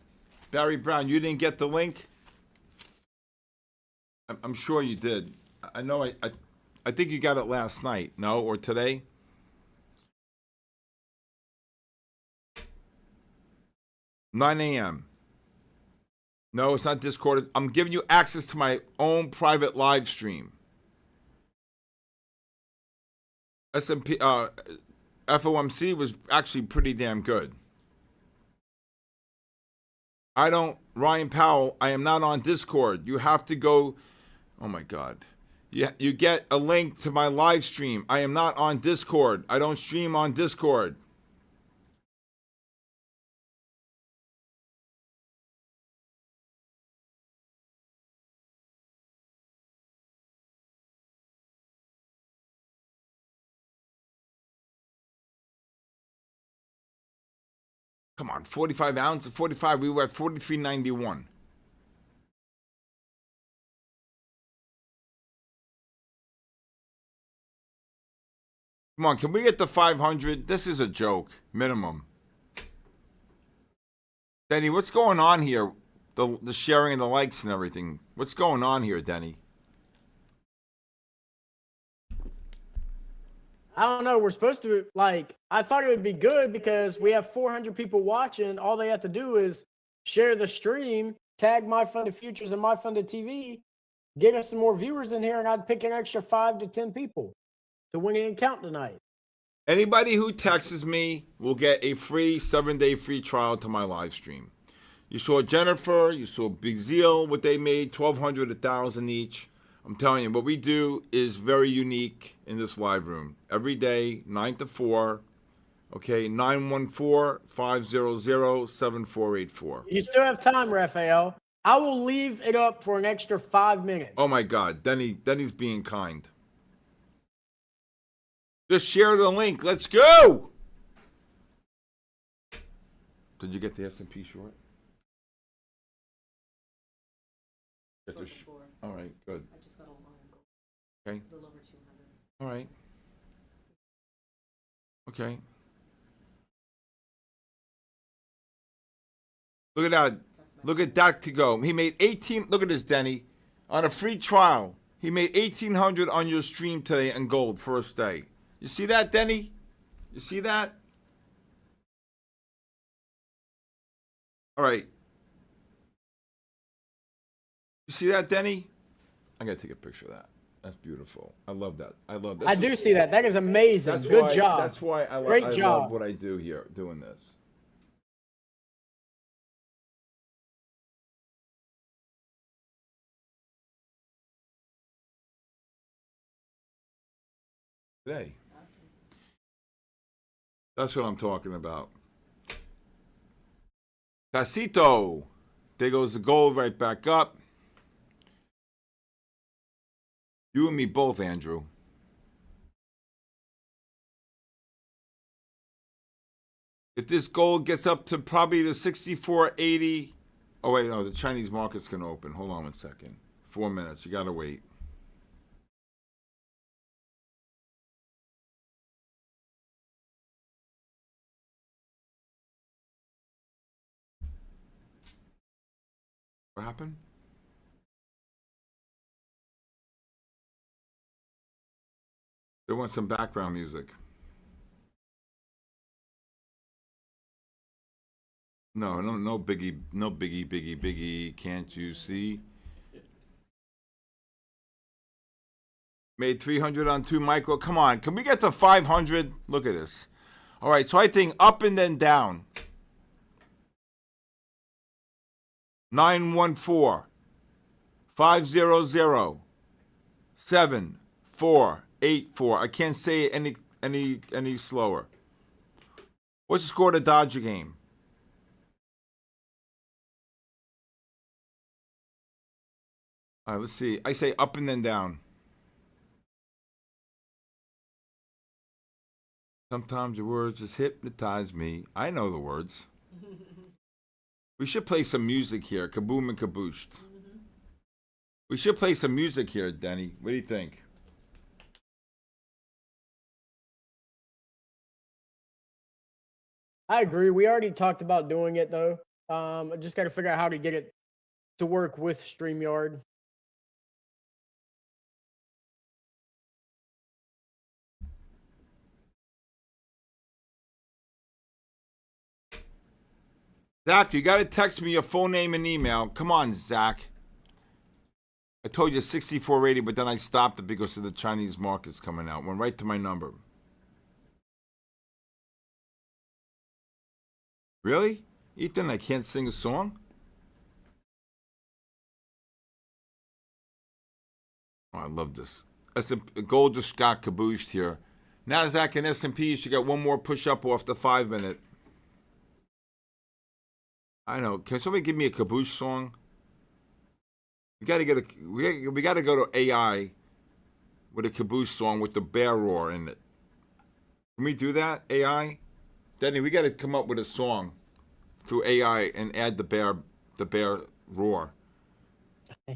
the link? I'm sure you did. I know I think you got it last night, no, or today? $9 a.m. No, it's not Discord. I'm giving you access to my own private live stream. S&P FOMC was actually pretty damn good. Ryan Powell, I am not on Discord. You have to go, oh my God. You get a link to my live stream. I am not on Discord. I don't stream on Discord. Come on, 45 ounces, 45. We were at 43.91. Come on, can we get to 500? This is a joke, minimum. Denny, what's going on here? The sharing and the likes and everything. What's going on here, Denny? I don't know. We're supposed to, I thought it would be good because we have 400 people watching. All they have to do is share the stream, tag My Funded Futures and My Funded TV, get us some more viewers in here, and I'd pick an extra 5 to 10 people to win an account tonight. Anybody who texts me will get a free 7-day free trial to my live stream. You saw Jennifer, you saw Big Zeal, what they made, $1,200, $1,000 each. I'm telling you, what we do is very unique in this live room. Every day, 9 to 4. Okay, 914-500-7484. You still have time, Raphael. I will leave it up for an extra 5 minutes. Oh my God, Denny's being kind. Just share the link. Let's go. Did you get the S&P short? All right, good. I just got a long goal. Okay. A little over 200. All right. Okay. Look at that. Look at that to go. He made 18. Look at this, Denny. On a free trial, he made 1,800 on your stream today in gold first day. You see that, Denny? You see that? All right. You see that, Denny? I gotta take a picture of that. That's beautiful. I love that. I love that. I do see that. That is amazing. That's Good why, job. That's why I Great job. love what I do here, doing this. Today. That's what I'm talking about. Casito. There goes the gold right back up. You and me both, Andrew. If this gold gets up to probably the 64.80. Oh, wait, no, the Chinese market's going to open. Hold on 1 second. 4 minutes. You got to wait. What happened? They want some background music. No, biggie, biggie. Can't you see? Made 300 on 2 micro. Come on, can we get to 500? Look at this. All right, so I think up and then down. 914-500-7484. I can't say it any slower. What's the score of the Dodger game? All right, let's see. I say up and then down. Sometimes your words just hypnotize me. I know the words. We should play some music here. Kaboom and kabooshed. We should play some music here, Denny. What do you think? I agree. We already talked about doing it, though. I just got to figure out how to get it to work with StreamYard. Zach, you got to text me your full name and email. Come on, Zach. I told you 6480, but then I stopped it because of the Chinese markets coming out. Went right to my number. Really? Ethan, I can't sing a song? Oh, I love this. Gold just got cabooshed here. NASDAQ and S&P should get one more push-up off the 5 minute. I know. Can somebody give me a caboose song? We got to get we got to go to AI with a caboose song with the bear roar in it. Can we do that, AI? Denny, we got to come up with a song through AI and add the bear roar.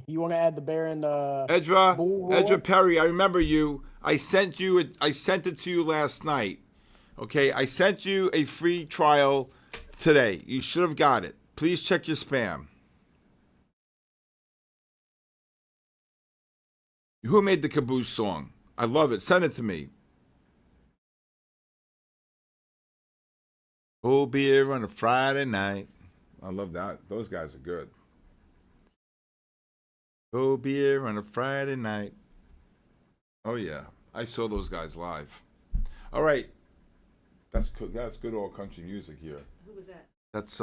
You want to add the bear in the Edra Perry, I remember you. I sent it to you last night. Okay, I sent you a free trial today. You should have got it. Please check your spam. Who made the caboose song? I love it. Send it to me. Cold beer on a Friday night. I love that. Those guys are good. Cold beer on a Friday night. Oh yeah, I saw those guys live. All right, that's good old country music here. Who was that? That's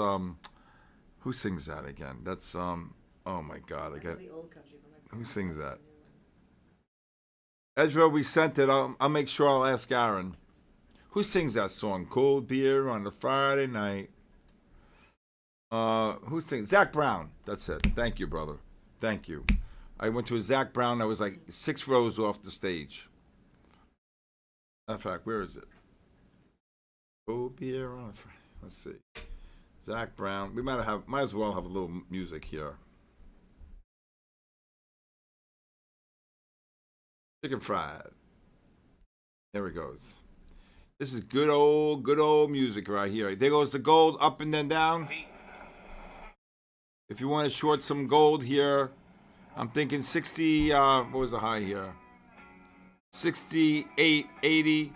who sings that again? That's oh my God, I got. The old country from Who sings that? Ezra, we sent it. I'll make sure I'll ask Aaron. Who sings that song? Cold beer on a Friday night. Who sings? Zach Brown. That's it. Thank you, brother. Thank you. I went to a Zach Brown. I was like 6 rows off the stage. In fact, where is it? Cold beer on a Friday. Let's see. Zach Brown. We might as well have a little music here. Chicken fried. There it goes. This is good old music right here. There goes the gold, up and then down. If you want to short some gold here, I'm thinking 60, what was the high here? 68.80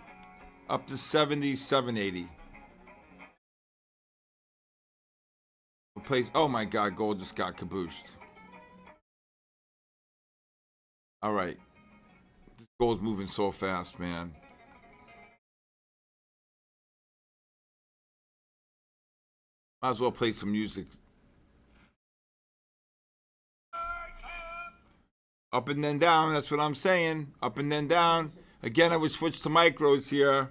up to 77.80. Oh my God, gold just got cabooshed. All right. This gold's moving so fast, man. Might as well play some music. Up and then down, that's what I'm saying. Up and then down. Again, I would switch to micros here.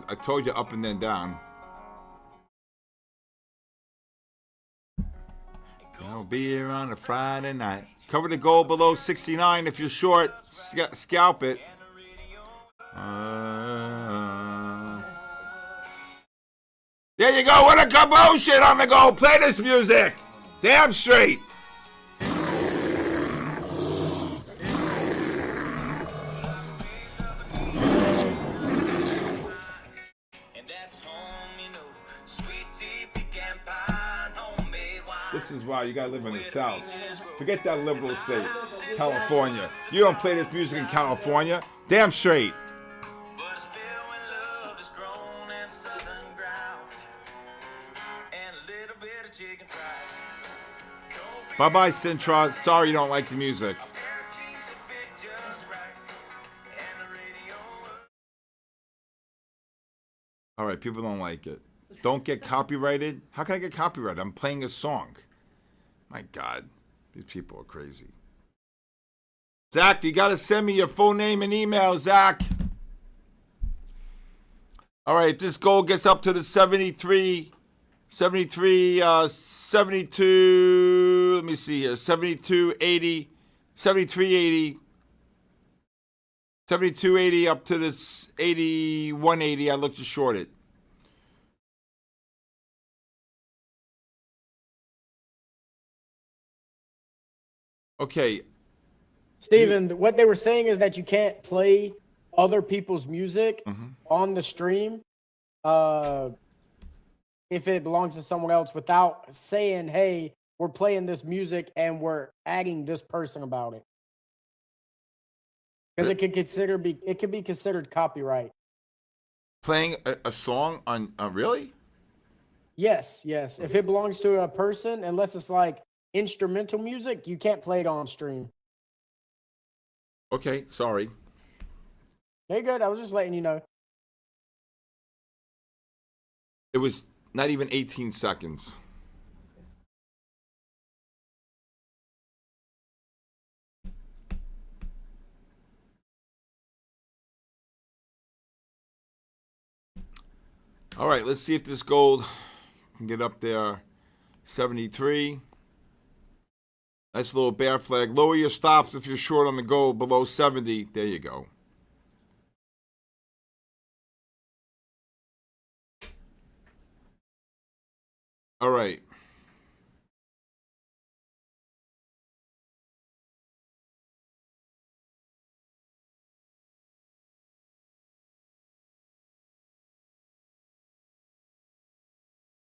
I told you up and then down. No beer on a Friday night. Cover the gold below 69 if you're short. Scalp it. There you go. What a commotion on the gold. Play this music. Damn straight. This is why you gotta live in the South. Forget that liberal state, California. You don't play this music in California. Damn straight. Bye-bye, Sintra. Sorry you don't like the music. All right, people don't like it. Don't get copyrighted. How can I get copyrighted? I'm playing a song. My God, these people are crazy. Zach, you got to send me your full name and email, Zach. All right, if this gold gets up to the 72, let me see here, 72.80, 73.80, 72.80 up to this 81.80. I looked to short it. Okay. Steven, what they were saying is that you can't play other people's music on the stream if it belongs to someone else without saying, hey, we're playing this music and we're adding this person about it. Because it could be considered copyright. Playing a song on really? Yes. If it belongs to a person, unless it's like instrumental music, you can't play it on stream. Okay, sorry. You're good. I was just letting you know. It was not even 18 seconds. All right, let's see if this gold can get up there. 73. Nice little bear flag. Lower your stops if you're short on the gold below 70. There you go. All right.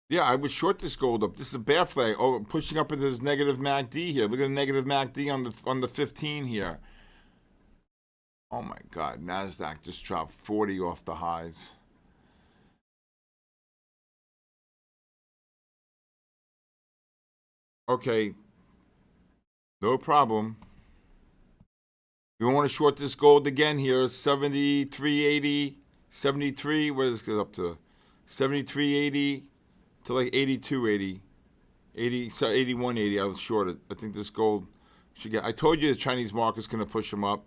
Yeah, I would short this gold up. This is a bear flag. Oh, pushing up into this negative MACD here. Look at the negative MACD on the 15 here. Oh my God, NASDAQ just dropped 40 off the highs. Okay, no problem. We want to short this gold again here. 73.80, 73. What is it up to? 73.80 to like 82.80, 80. So 81.80. I was short it. I think this gold should get. I told you the Chinese market's going to push them up.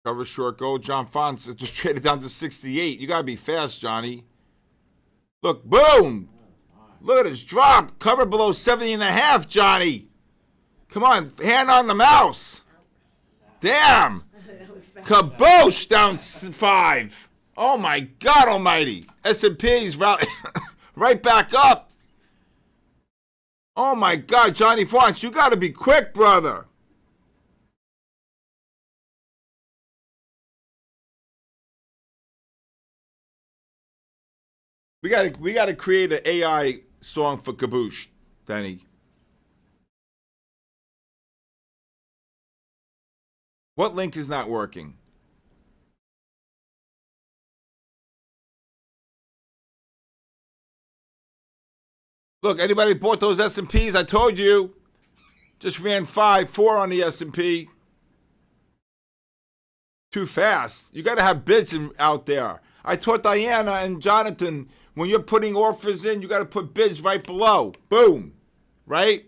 Cover short gold. John Fonts it just traded down to 68. You got to be fast, Johnny. Look, boom. Look at this drop. Cover below 70.5, Johnny. Come on, hand on the mouse. Damn. Kaboosh down 5. Oh my God Almighty. S&P's right back up. Oh my God, Johnny Fonts, you got to be quick, brother. We got to create an AI song for Kaboosh, Danny. What link is not working? Look, anybody bought those S&Ps? I told you. Just ran 4 on the S&P. Too fast. You got to have bids out there. I taught Diana and Jonathan, when you're putting offers in, you got to put bids right below. Boom. Right?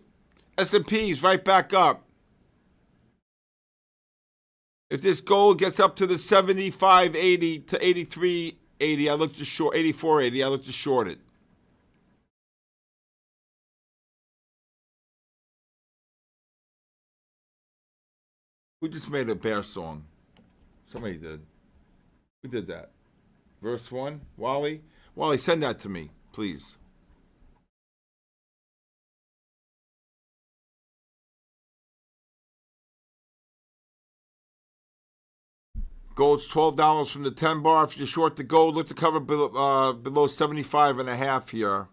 S&Ps right back up. If this gold gets up to the 75.80 to 83.80, I look to short 84.80. I look to short it. Who just made a bear song? Somebody did. Who did that? Verse 1? Wally? Wally, send that to me, please. Gold's $12 from the 10 bar. If you're short the gold, look to cover below 75.5 here.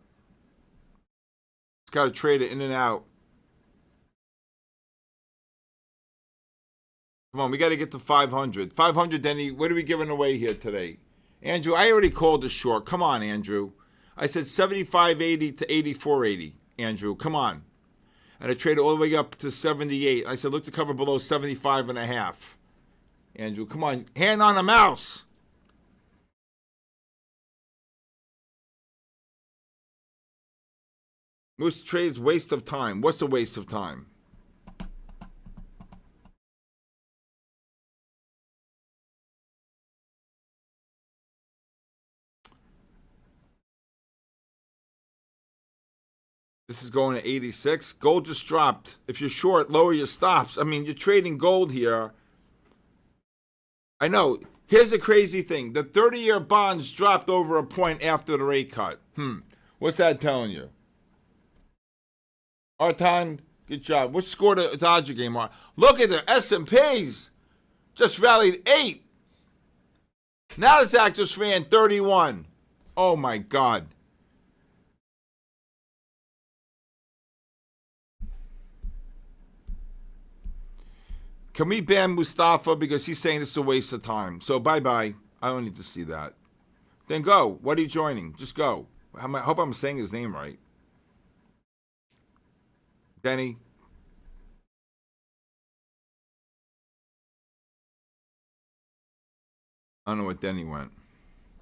It's got to trade it in and out. Come on, we got to get to 500. 500, Denny, what are we giving away here today? Andrew, I already called this short. Come on, Andrew. I said 75.80 to 84.80. Andrew, come on. And I traded all the way up to 78. I said, look to cover below 75.5. Andrew, come on. Hand on the mouse. Moose trades waste of time. What's a waste of time? This is going to 86. Gold just dropped. If you're short, lower your stops. I mean, you're trading gold here. I know. Here's a crazy thing. The 30-year bonds dropped over a point after the rate cut. What's that telling you? Artan, good job. What scored a Dodger game on? Look at the S&Ps. Just rallied 8. Nasdaq just ran 31. Oh, my God. Can we ban Mustafa because he's saying this is a waste of time? So bye-bye. I don't need to see that. Then go. What are you joining? Just go. I hope I'm saying his name right. Denny. I don't know what Denny went.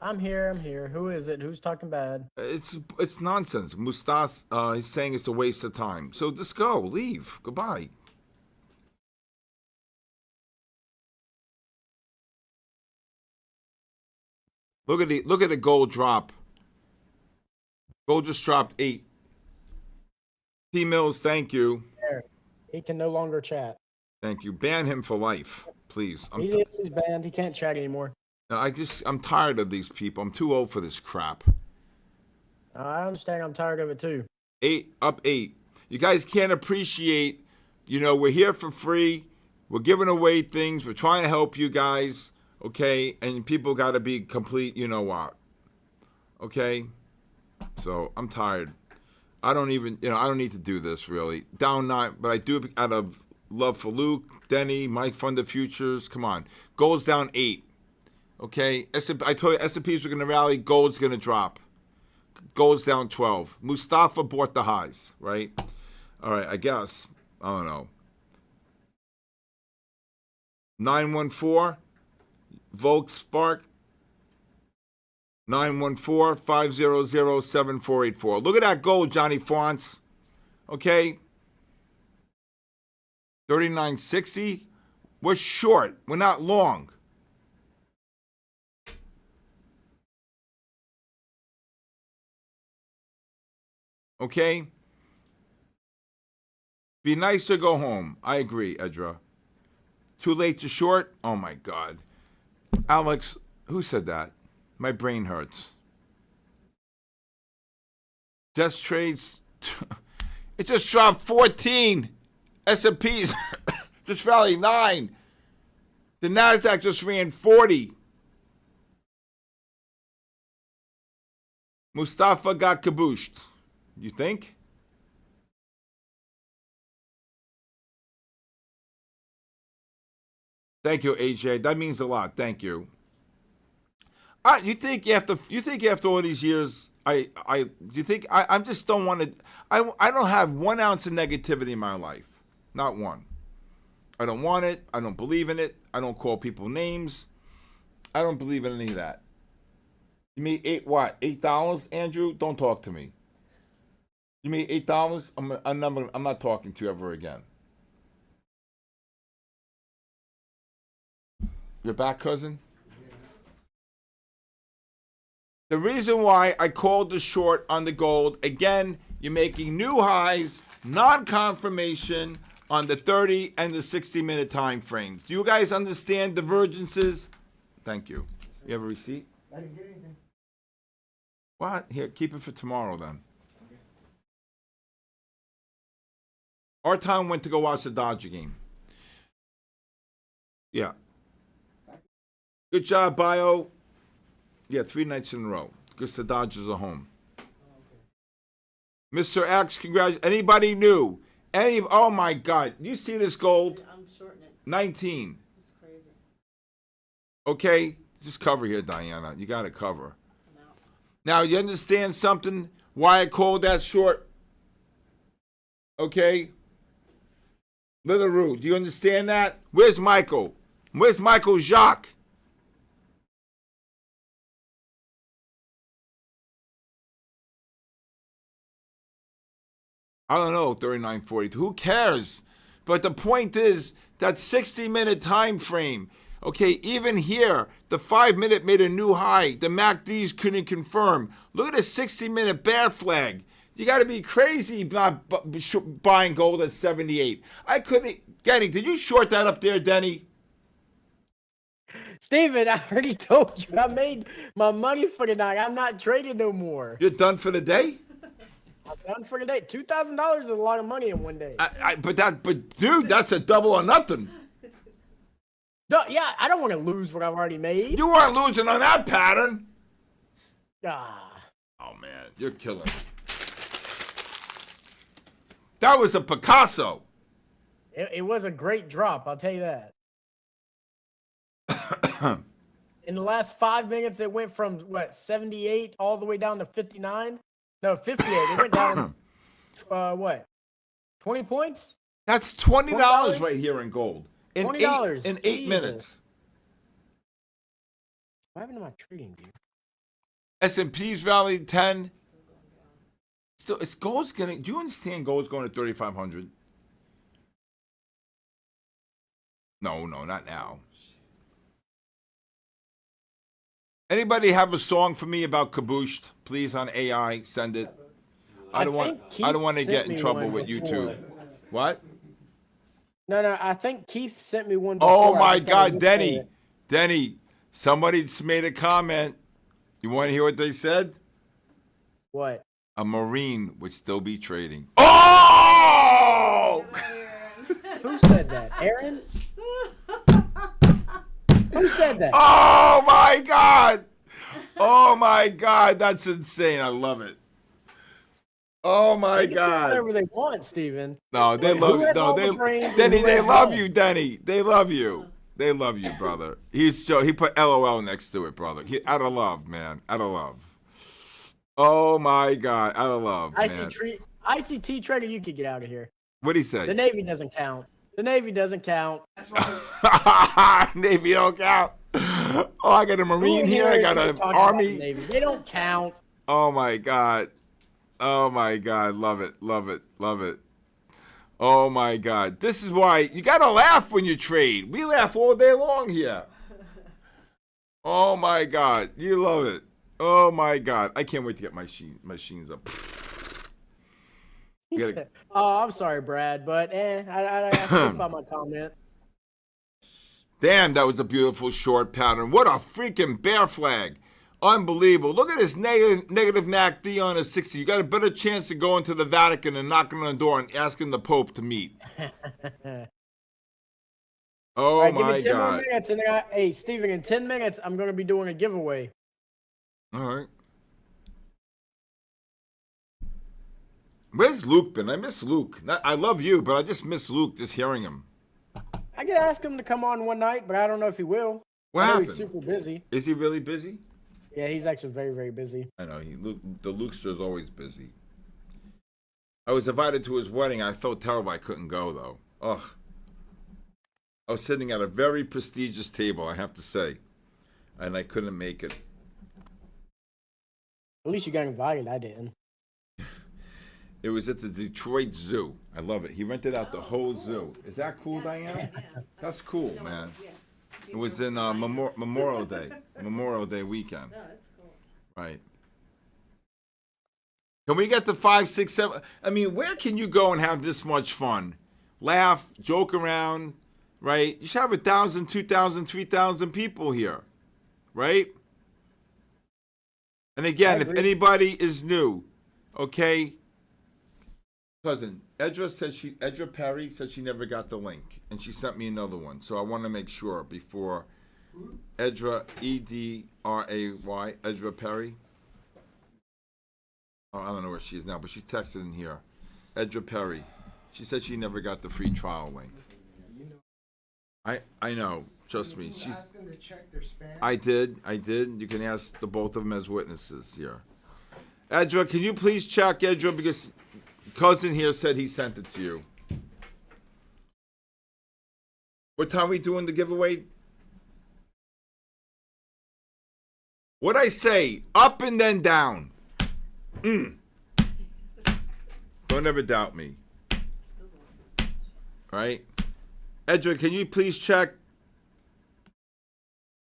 I'm here. Who is it? Who's talking bad? It's nonsense. Mustafa, he's saying it's a waste of time. So just go. Leave. Goodbye. Look at the gold drop. Gold just dropped 8. T Mills, thank you. There. He can no longer chat. Thank you. Ban him for life, please. He's banned. He can't chat anymore. I'm tired of these people. I'm too old for this crap. I understand. I'm tired of it too. 8 up 8. You guys can't appreciate. We're here for free. We're giving away things. We're trying to help you guys. Okay, and people got to be complete, you know what? Okay, so I'm tired. I don't need to do this really. Down 9, but I do it out of love for Luke, Denny, Mike Fund the Futures. Come on, gold's down 8. Okay, I told you S&Ps were going to rally. Gold's going to drop. Gold's down 12. Mustafa bought the highs, right? All right, I guess. I don't know. 914 Volkspark 914-500-7484. Look at that gold, Johnny Fonts. Okay. 39.60. We're short. We're not long. Okay. Be nice to go home. I agree, Edra. Too late to short? Oh my God. Alex, who said that? My brain hurts. Just trades. It just dropped 14. S&P's just rallied 9. The NASDAQ just ran 40. Mustafa got kabooshed. You think? Thank you, AJ. That means a lot. Thank you. You think after all these years, I just don't want to. I don't have 1 ounce of negativity in my life, not one. I don't want it. I don't believe in it. I don't call people names. I don't believe in any of that. You mean $8, Andrew? Don't talk to me. You mean $8? I'm not talking to you ever again. You're back, cousin? The reason why I called the short on the gold, again, you're making new highs, non-confirmation on the 30 and the 60-minute time frames. Do you guys understand divergences? Thank you. You have a receipt? I didn't get anything. What? Here, keep it for tomorrow then. Our time went to go watch the Dodger game. Yeah. Good job, Bio. Yeah, 3 nights in a row because the Dodgers are home. Mr. X, congratulations. Anybody new? Oh my God. You see this gold? I'm shorting it. 19. It's crazy. Okay, just cover here, Diana. You got to cover. I'm out. Now, you understand something? Why I called that short? Okay? Little rude. Do you understand that? Where's Michael? Where's Michael Jacques? I don't know, 39.42. Who cares? But the point is that 60-minute time frame. Okay, even here, the 5-minute made a new high. The MACDs couldn't confirm. Look at the 60-minute bear flag. You got to be crazy not buying gold at 78. I couldn't. Denny, did you short that up there, Denny? Steven, I already told you. I made my money for the night. I'm not trading no more. You're done for the day? I'm done for the day. $2,000 is a lot of money in one day. But dude, that's a double or nothing. Yeah, I don't want to lose what I've already made. You weren't losing on that pattern. Ah. Oh man, you're killing me. That was a Picasso. It was a great drop, I'll tell you that. In the last 5 minutes, it went from, 78 all the way down to 59? No, 58. It went down, 20 points? That's $20 right here in gold. In $20. In 8 Jesus. minutes. What happened to my trading view? S&P's rallied 10. Still, it's gold's getting. Do you understand gold's going to 3,500? No, not now. Anybody have a song for me about kabooshed? Please on AI, send it. I don't want to get in trouble with YouTube. What? No, I think Keith sent me one Oh before. my God, Denny, somebody made a comment. You want to hear what they said? What? A Marine would still be trading. Oh! Who said that? Aaron? Who said that? Oh my God! Oh my God, that's insane. I love it. Oh my They can say God! whatever they want, Steven. No, they Who love has all you. the brains and Denny, who they has love none? you, Denny. They love you. They love you, brother. He put LOL next to it, brother. Out of love, man. Out of love. Oh my God, out of love, man. ICT trader, you could get out of here. What'd he The say? Navy doesn't count. The Navy doesn't count. That's right. Navy don't count. Oh, I got a Who Marine in here. I is got gonna an talk about the Army. Navy? They don't count. Oh my God. Oh my God. Love it. Love it. Love it. Oh my God. This is why you gotta laugh when you trade. We laugh all day long here. Oh my God. You love it. Oh my God. I can't wait to get my machines up. He Gotta- said, "Oh, I'm sorry, Brad, but I skipped by my comment." Damn, that was a beautiful short pattern. What a freaking bear flag. Unbelievable. Look at this negative MACD on a 60. You got a better chance of going to the Vatican and knocking on the door and asking the Pope to meet. Oh All right, give my me 10 more God. minutes, and then hey, Steven, in 10 minutes, I'm going to be doing a giveaway. All right. Where's Luke been? I miss Luke. I love you, but I just miss Luke just hearing him. I could ask him to come on one night, but I don't know if he will. What I know happened? he's super busy. Is he really busy? Yeah, he's actually very, very busy. I know. The Lukester's always busy. I was invited to his wedding. I felt terrible I couldn't go, though. Ugh. I was sitting at a very prestigious table, I have to say, and I couldn't make it. At least you got invited. I didn't. It was at the Detroit Zoo. I love it. He rented out the whole zoo. Is that cool, Diane? That's cool, man. It was in Memorial Day weekend. No, that's cool. Right. Can we get to 5, 6, 7? I mean, where can you go and have this much fun? Laugh, joke around, right? You should have 1,000, 2,000, 3,000 people here, right? And again, if anybody is new, okay, cousin, Edra Perry said she never got the link, and she sent me another one. So I want to make sure before Edra, E-D-R-A-Y, Edra Perry. Oh, I don't know where she is now, but she's texted in here. Edra Perry. She said she never got the free trial link. I know. Trust me. She's asked them to check their spam. I did. You can ask the both of them as witnesses here. Edra, can you please check, Edra, because cousin here said he sent it to you. What time are we doing the giveaway? What'd I say? Up and then down. Don't ever doubt me. All right? Edra, can you please check?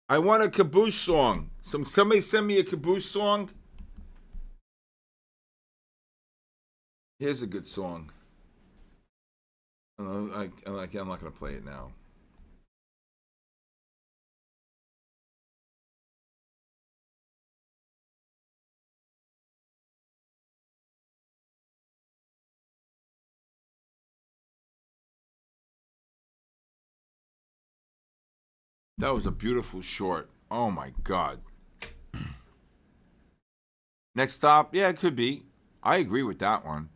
I want a caboose song. Somebody send me a caboose song. Here's a good song. I'm not going to play it now. That was a beautiful short. Oh my God. Next stop, yeah, it could be. I agree with that one.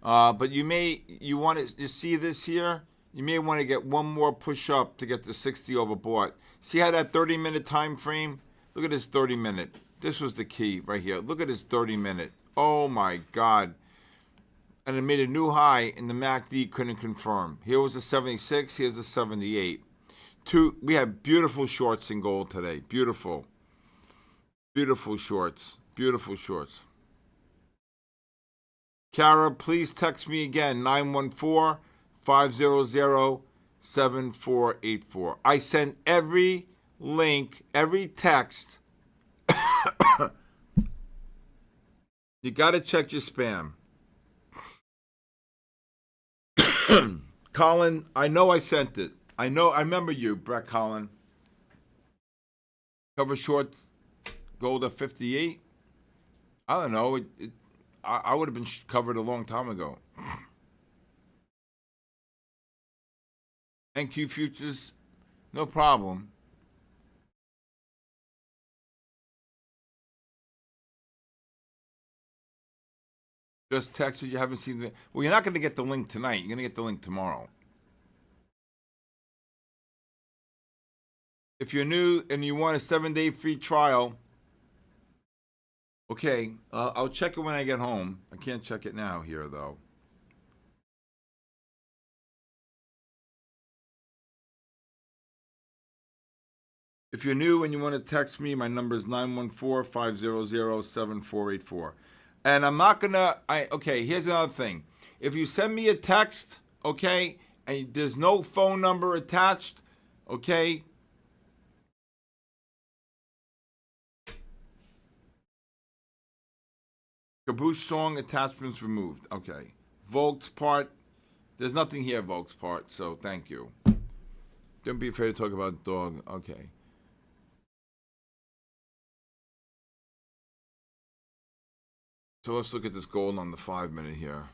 But you want to see this here? You may want to get one more push up to get the 60 overbought. See how that 30-minute time frame? Look at this 30-minute. This was the key right here. Look at this 30-minute. Oh my God. And it made a new high, and the MACD couldn't confirm. Here was a 76. Here's a 78. We had beautiful shorts in gold today. Beautiful. Beautiful shorts. Beautiful shorts. Kara, please text me again, 914-500-7484. I sent every link, every text. You got to check your spam. Colin, I know I sent it. I remember you, Brett Collin. Cover short, gold at 58. I don't know. I would have been covered a long time ago. NQ futures, no problem. Just texted you haven't seen the. Well, you're not going to get the link tonight. You're going to get the link tomorrow. If you're new and you want a 7-day free trial, okay, I'll check it when I get home. I can't check it now here, though. If you're new and you want to text me, my number is 914-500-7484. And I'm not gonna. Okay. Here's another thing. If you send me a text, okay, and there's no phone number attached, okay. Caboose song attachments removed. Okay. Volk's part. There's nothing here, Volk's part. So thank you. Don't be afraid to talk about dog. Okay. So let's look at this gold on the 5-minute here.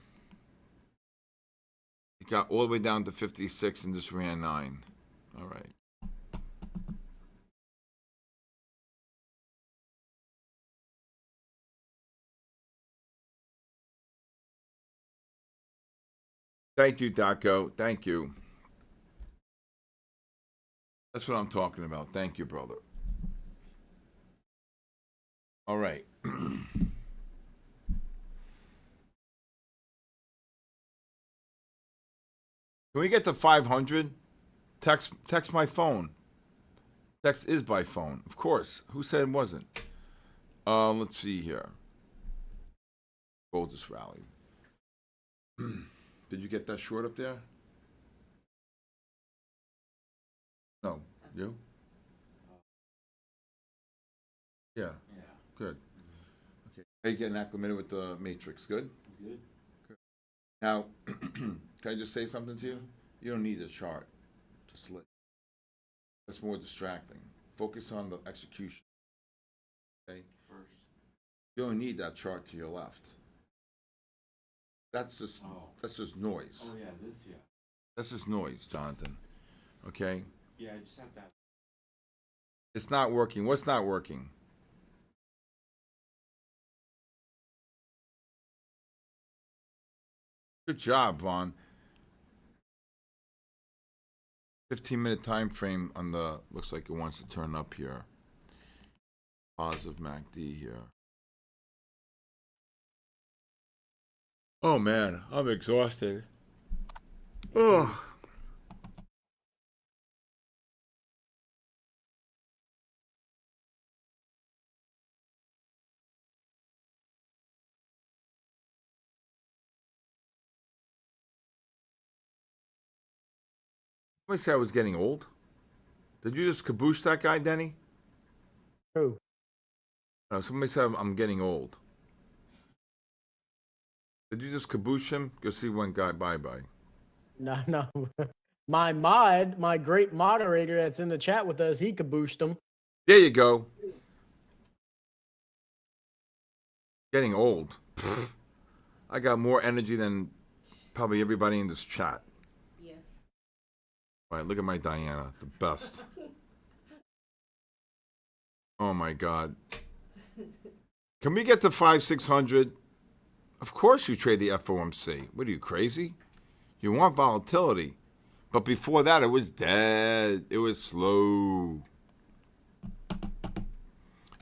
It got all the way down to 56 and just ran 9. All right. Thank you, Daco. Thank you. That's what I'm talking about. Thank you, brother. All right. Can we get to 500? Text my phone. Text is by phone, of course. Who said it wasn't? Let's see here. Gold just rallied. Did you get that short up there? No. You? Yeah. Yeah. Good. Okay. Are you getting acclimated with the matrix? Good? Good. Now, can I just say something to you? You don't need a chart to slit. That's more distracting. Focus on the execution. Okay? First. You don't need that chart to your left. That's just noise. Oh, yeah, this, yeah. That's just noise, Jonathan. Okay? Yeah, I just have to have. It's not working. What's not working? Good job, Vaughn. 15-minute time frame on the, looks like it wants to turn up here. Positive MACD here. Oh man, I'm exhausted. Ugh. Somebody say I was getting old. Did you just kaboosh that guy, Denny? Who? No, somebody said I'm getting old. Did you just kaboosh him? Go see one guy. Bye-bye. No. My great moderator that's in the chat with us, he kabooshed him. There you go. Getting old. I got more energy than probably everybody in this chat. Yes. All right, look at my Diana, the best. Oh my God. Can we get to 500-600? Of course you trade the FOMC. What are you, crazy? You want volatility. But before that, it was dead. It was slow.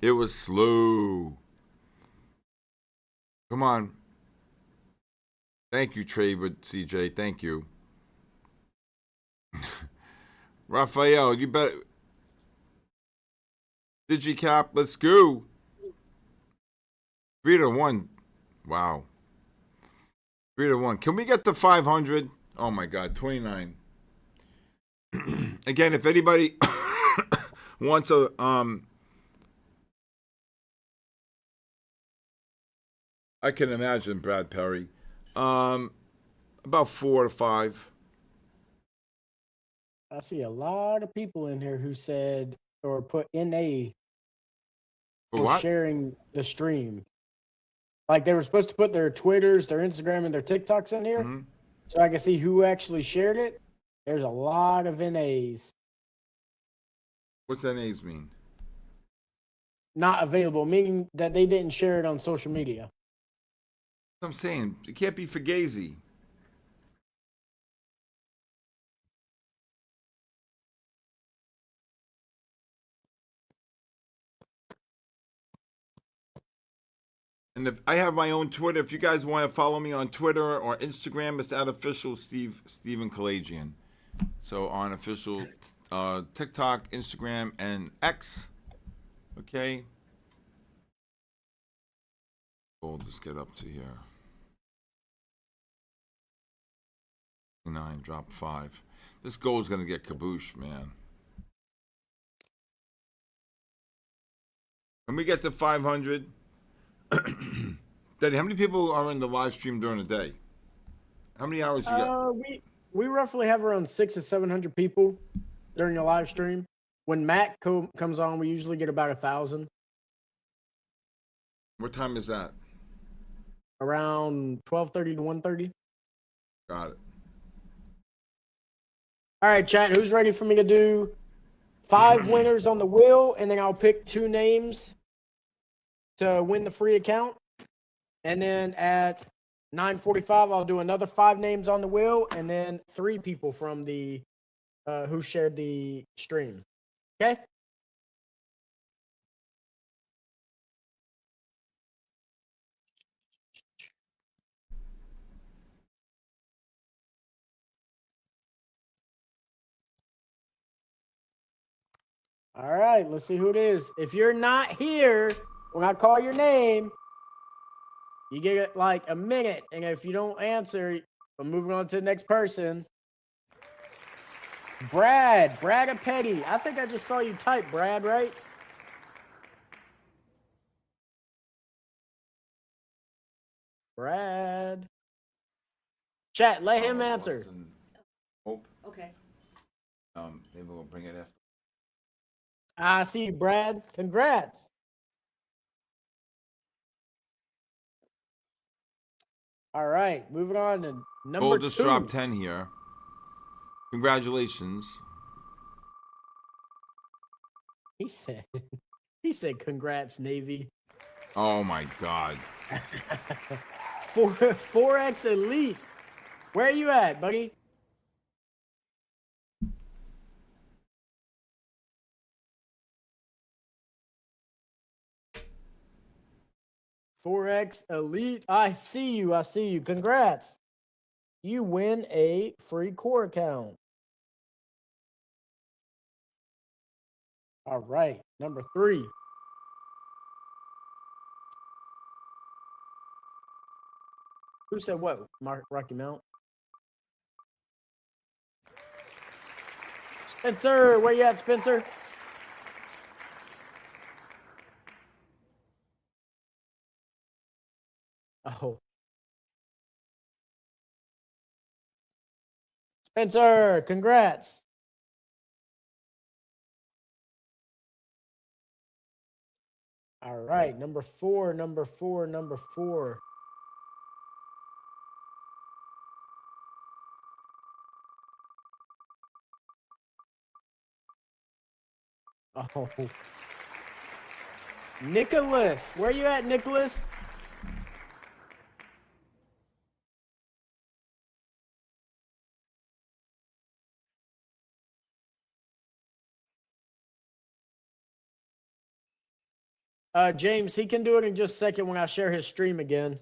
It was slow. Come on. Thank you, trade with CJ. Thank you. Raphael, you bet. Digicap, let's go. 3-1. Wow. 3-1. Can we get to 500? Oh my God, 29. Again, if anybody wants a I can imagine Brad Perry. About 4 to 5. I see a lot of people in here who said or put NA For for what? sharing the stream. Like they were supposed to put their Twitters, their Instagram, and their TikToks in here, Mhm. so I can see who actually shared it. There's a lot of NAs What's NAs mean? not available, meaning that they didn't share it on social media. That's what I'm saying. It can't be Fugazi. And if I have my own Twitter, if you guys want to follow me on Twitter or Instagram, it's @official Stephen Kalayjian. So on official TikTok, Instagram, and X. Okay. We'll just get up to here. 9, drop 5. This goal is gonna get kabooshed, man. When we get to 500, Daddy, how many people are in the live stream during the day? How many hours you got? We roughly have around 600 to 700 people during the live stream. When Matt comes on, we usually get about 1,000. What time is that? Around 12:30 to 1:30. Got it. All right, chat. Who's ready for me to do 5 winners on the wheel, and then I'll pick 2 names to win the free account, and then at 9:45 I'll do another 5 names on the wheel, and then 3 people from the who shared the stream. Okay. All right, let's see who it is. If you're not here when I call your name, you get like a minute, and if you don't answer, I'm moving on to the next person. Brad Petty. I think I just saw you type, Brad, right? Brad. Chat, let him answer. Hope. Okay. Maybe we'll bring it after. I see you, Brad. Congrats. All right, moving on to number Gold just 2. dropped 10 here. Congratulations. He said congrats, Navy. Oh my God. 4X Elite. Where are you at, buddy? $4X Elite. I see you. Congrats. You win a free core account. All right, number 3. Who said what? Rocky Mount. Spencer, where you at, Spencer? Oh. Spencer, congrats. All right, number 4. Oh. Nicholas, where you at, Nicholas? James, he can do it in just a second when I share his stream again.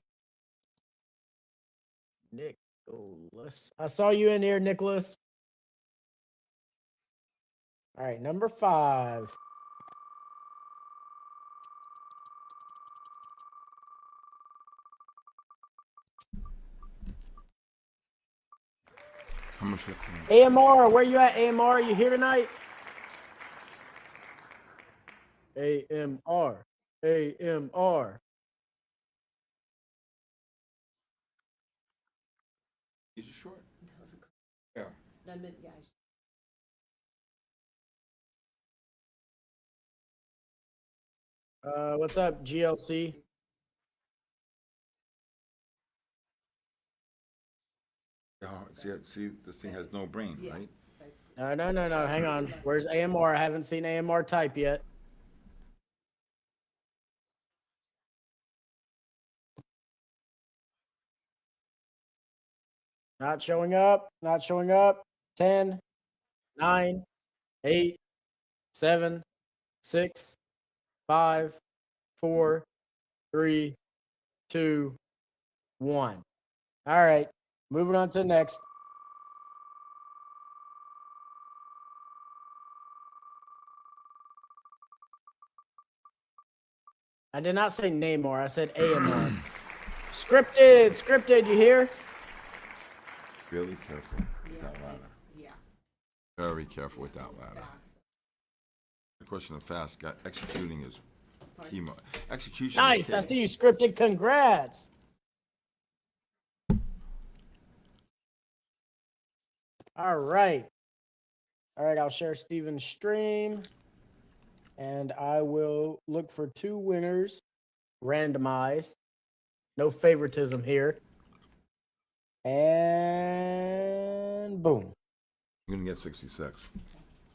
Nicholas. I saw you in here, Nicholas. All right, number 5. How much? AMR, where you at, AMR? You here tonight? AMR. These are short. Yeah. No, I meant, yeah. What's up, GLC? See, this thing has no brain, Yeah. right? No. Hang on. Where's AMR? I haven't seen AMR type yet. Not showing up. 10, 9, 8, 7, 6, 5, 4, 3, 2, 1. All right. Moving on to the next. I did not say Namor. I said AMR. Scripted, you hear? Really careful with that ladder. Yeah. Very careful with that ladder. Fast. The question of fast. Executing is chemo. Execution. Nice. Is I key. see you scripted. Congrats. All right. I'll share Steven's stream. And I will look for 2 winners. Randomized. No favoritism here. And boom. You're gonna get 66.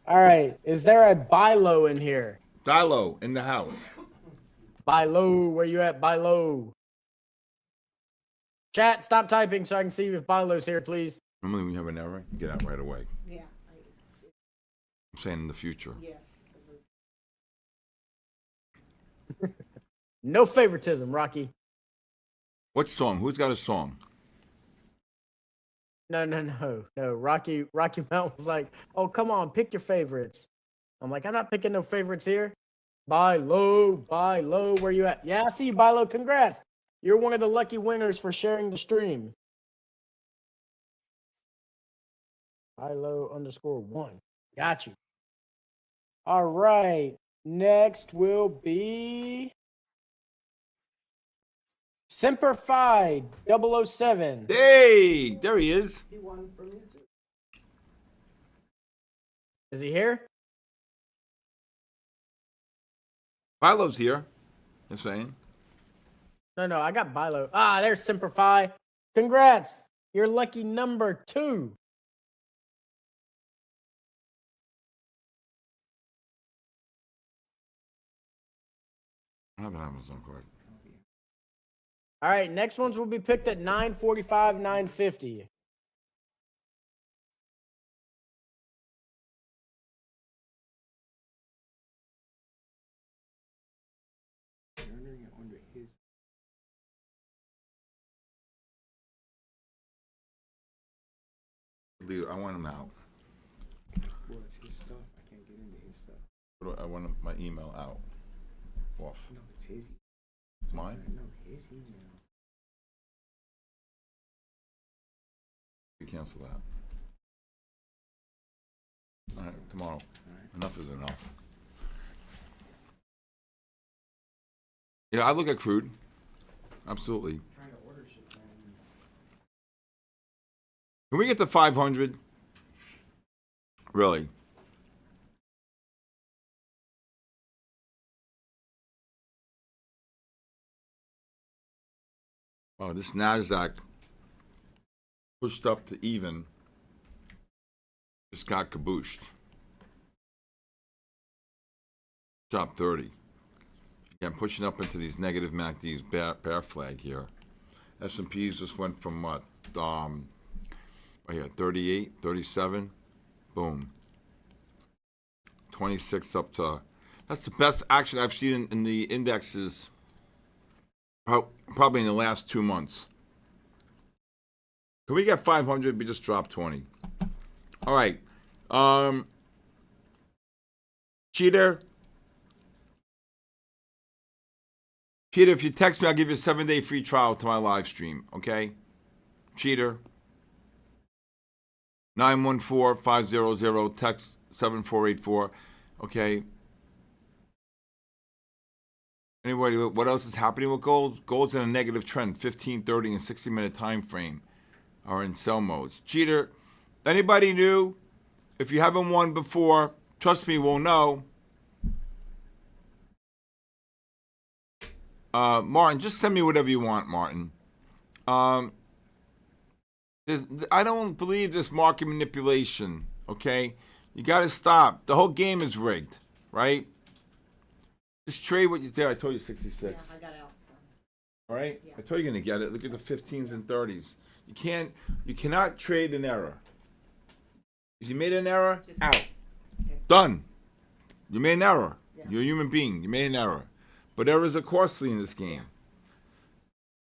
All right. Is there a buy low in here? Dilo in the house. Buy low. Where you at? Buy low. Chat, stop typing so I can see if buy low's here, please. Normally when you have an error, you get out right away. Yeah. I'm saying in the future. Yes. No favoritism, Rocky. What song? Who's got a song? No. Rocky Mount was like, oh, come on, pick your favorites. I'm like, I'm not picking no favorites here. Buy low. Where you at? Yeah, I see you, buy low. Congrats. You're one of the lucky winners for sharing the stream. Buy low _1. Got you. All right. Next will be Semperfi 007. Hey, there he is. He won from you too. Is he here? Pilo's here. You're saying. No, I got Bilo. There's Semperfi. Congrats. You're lucky number 2. I have an Amazon card. All right, next ones will be picked at 9:45, 9:50. Turning it under his. I want him out. Well, it's his stuff. I can't get into his stuff. I want my email out. Off. No, it's his. It's mine? No, his email. You cancel that. All right, tomorrow. Enough is enough. Yeah, I look at crude. Absolutely. Trying to order shit, man. Can we get to 500? Really? Oh, this NASDAQ pushed up to even. Just got kabooshed. Top 30. Again, pushing up into these negative MACDs, bear flag here. S&Ps just went from what? Right here, 38, 37. Boom. 26 up to. That's the best action I've seen in the indexes. Probably in the last 2 months. Can we get 500? We just dropped 20. All right. Cheater. Cheater, if you text me, I'll give you a 7-day free trial to my live stream. Okay? Cheater. 914-500, text 7484. Okay? Anybody, what else is happening with gold? Gold's in a negative trend. 15, 30, and 60-minute time frame are in sell modes. Cheater, anybody new? If you haven't won before, trust me, we'll know. Martin, just send me whatever you want, Martin. I don't believe this market manipulation, okay? You got to stop. The whole game is rigged, right? Just trade what you did. I told you 66. Yeah, I got out. So. All right? Yeah. I told you you're going to get it. Look at the 15s and 30s. You cannot trade an error. If you made an error, Just- out. Okay. Done. You made an error. Yeah. You're a human being. You made an error. But errors are costly in this game.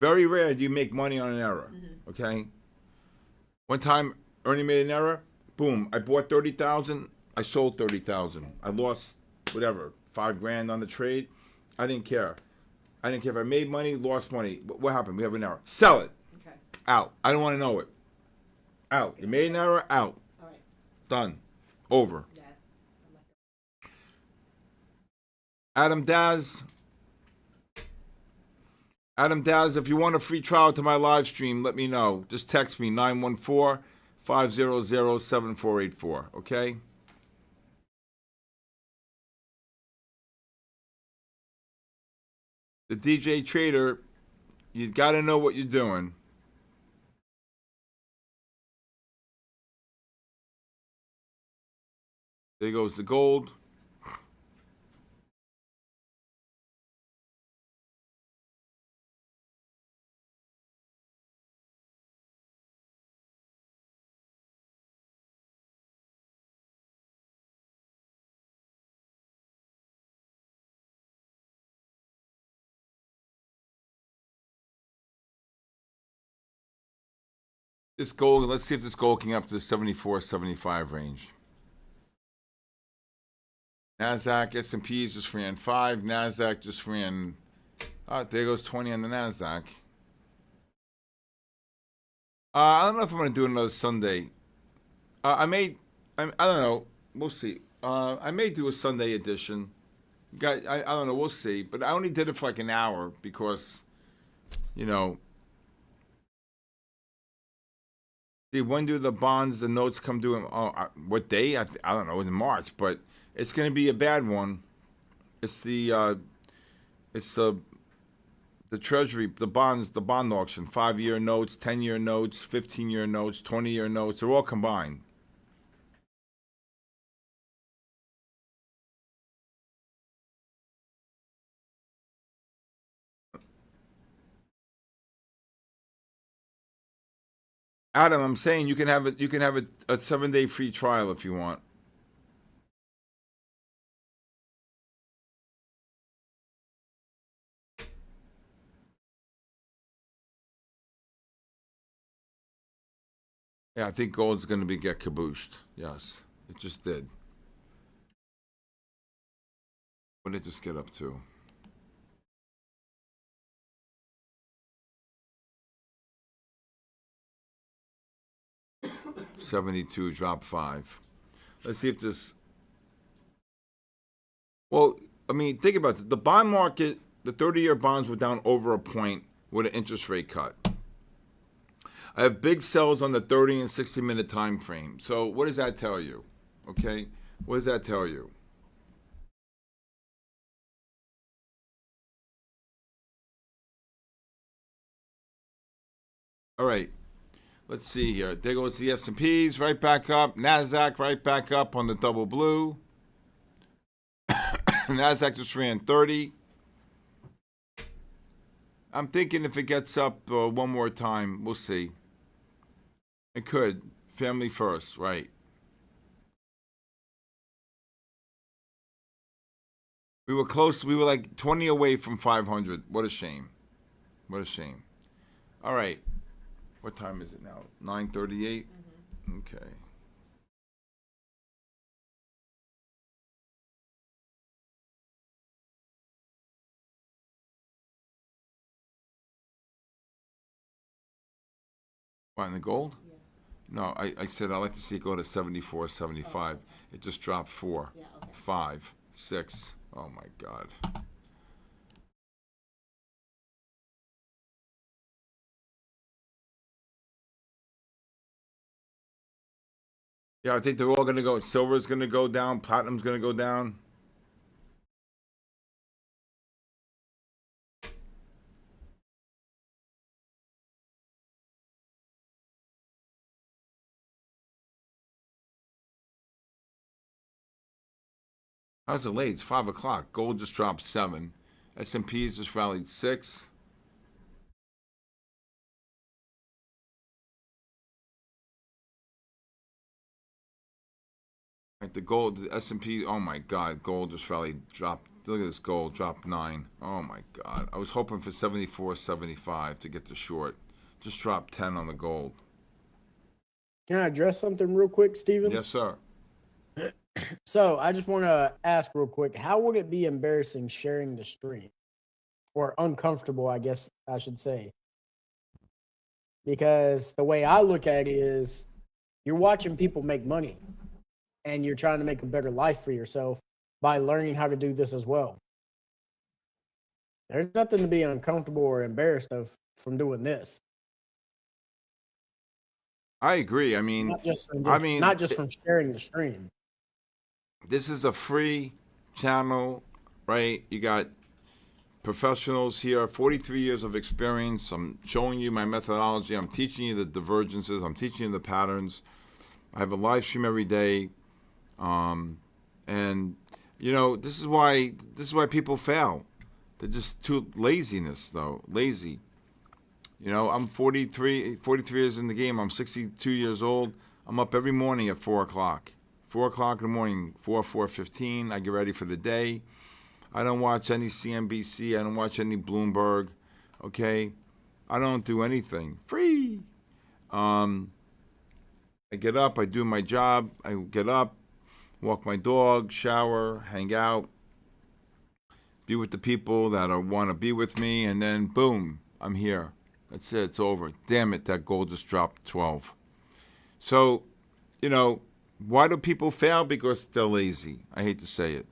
Very rare do you make money on an error. Mm-hmm. Okay? One time, Ernie made an error. Boom. I bought 30,000. I sold 30,000. I lost whatever, $5,000 on the trade. I didn't care. I didn't care if I made money, lost money. What happened? We have an error. Sell it. Okay. Out. I don't want to know it. Out. You made an error. Out. All right. Done. Over. Yeah. I'm like, Adam Daz. Adam Daz, if you want a free trial to my live stream, let me know. Just text me 914-500-7484. Okay? The DJ Trader, you got to know what you're doing. There goes the gold. This gold, let's see if this gold can get up to the 74, 75 range. NASDAQ, S&Ps just ran 5. NASDAQ just ran, there goes 20 on the NASDAQ. I don't know if I'm going to do another Sunday. I don't know. We'll see. I may do a Sunday edition. I don't know. We'll see. But I only did it for like an hour because, see, when do the bonds, the notes come due? What day? I don't know. In March, but it's going to be a bad one. It's the Treasury, the bonds, the bond auction. 5-year notes, 10-year notes, 15-year notes, 20-year notes. They're all combined. Adam, I'm saying you can have it. You can have a 7-day free trial if you want. Yeah, I think gold's going to get cabooshed. Yes, it just did. What did it just get up to? $72, drop 5. Let's see if this. Well, I mean, think about it. The bond market, the 30-year bonds were down over a point with an interest rate cut. I have big sells on the 30 and 60-minute time frame. So what does that tell you? Okay, what does that tell you? All right, let's see here. There goes the S&Ps right back up. NASDAQ right back up on the double blue. NASDAQ just ran 30. I'm thinking if it gets up one more time, we'll see. It could. Family first, right. We were close. We were like 20 away from 500. What a shame. What a shame. All right. What time is it now? 9:38? Okay. What, in the gold? yeah. No, I said I'd like to see it go to 74, 75. It just dropped 4, Yeah, okay. 5, 6. Oh, my God. Yeah, I think they're all going to go. Silver's going to go down. Platinum's going to go down. How's it late? It's 5 o'clock. Gold just dropped 7. S&Ps just rallied 6. Right, the gold, the S&P, oh my God, gold just rallied, dropped. Look at this gold, dropped 9. Oh my God. I was hoping for 74, 75 to get the short. Just dropped 10 on the gold. Can I address something real quick, Steven? Yes, sir. So I just want to ask real quick, how would it be embarrassing sharing the stream? or uncomfortable, I guess I should say. Because the way I look at it is you're watching people make money and you're trying to make a better life for yourself by learning how to do this as well. There's nothing to be uncomfortable or embarrassed of from doing this. I agree. I mean, Not just from sharing the stream. this is a free channel, right? You got professionals here, 43 years of experience. I'm showing you my methodology. I'm teaching you the divergences. I'm teaching you the patterns. I have a live stream every day. And you know, this is why people fail. They're just too lazy. You know, I'm 43 years in the game. I'm 62 years old. I'm up every morning at 4 o'clock. 4 o'clock in the morning, 4:15. I get ready for the day. I don't watch any CNBC. I don't watch any Bloomberg. Okay? I don't do anything. Free. I get up. I do my job. I get up, walk my dog, shower, hang out, be with the people that want to be with me, and then boom, I'm here. That's it. It's over. Damn it, that gold just dropped 12. So, you know, why do people fail? Because they're lazy. I hate to say it.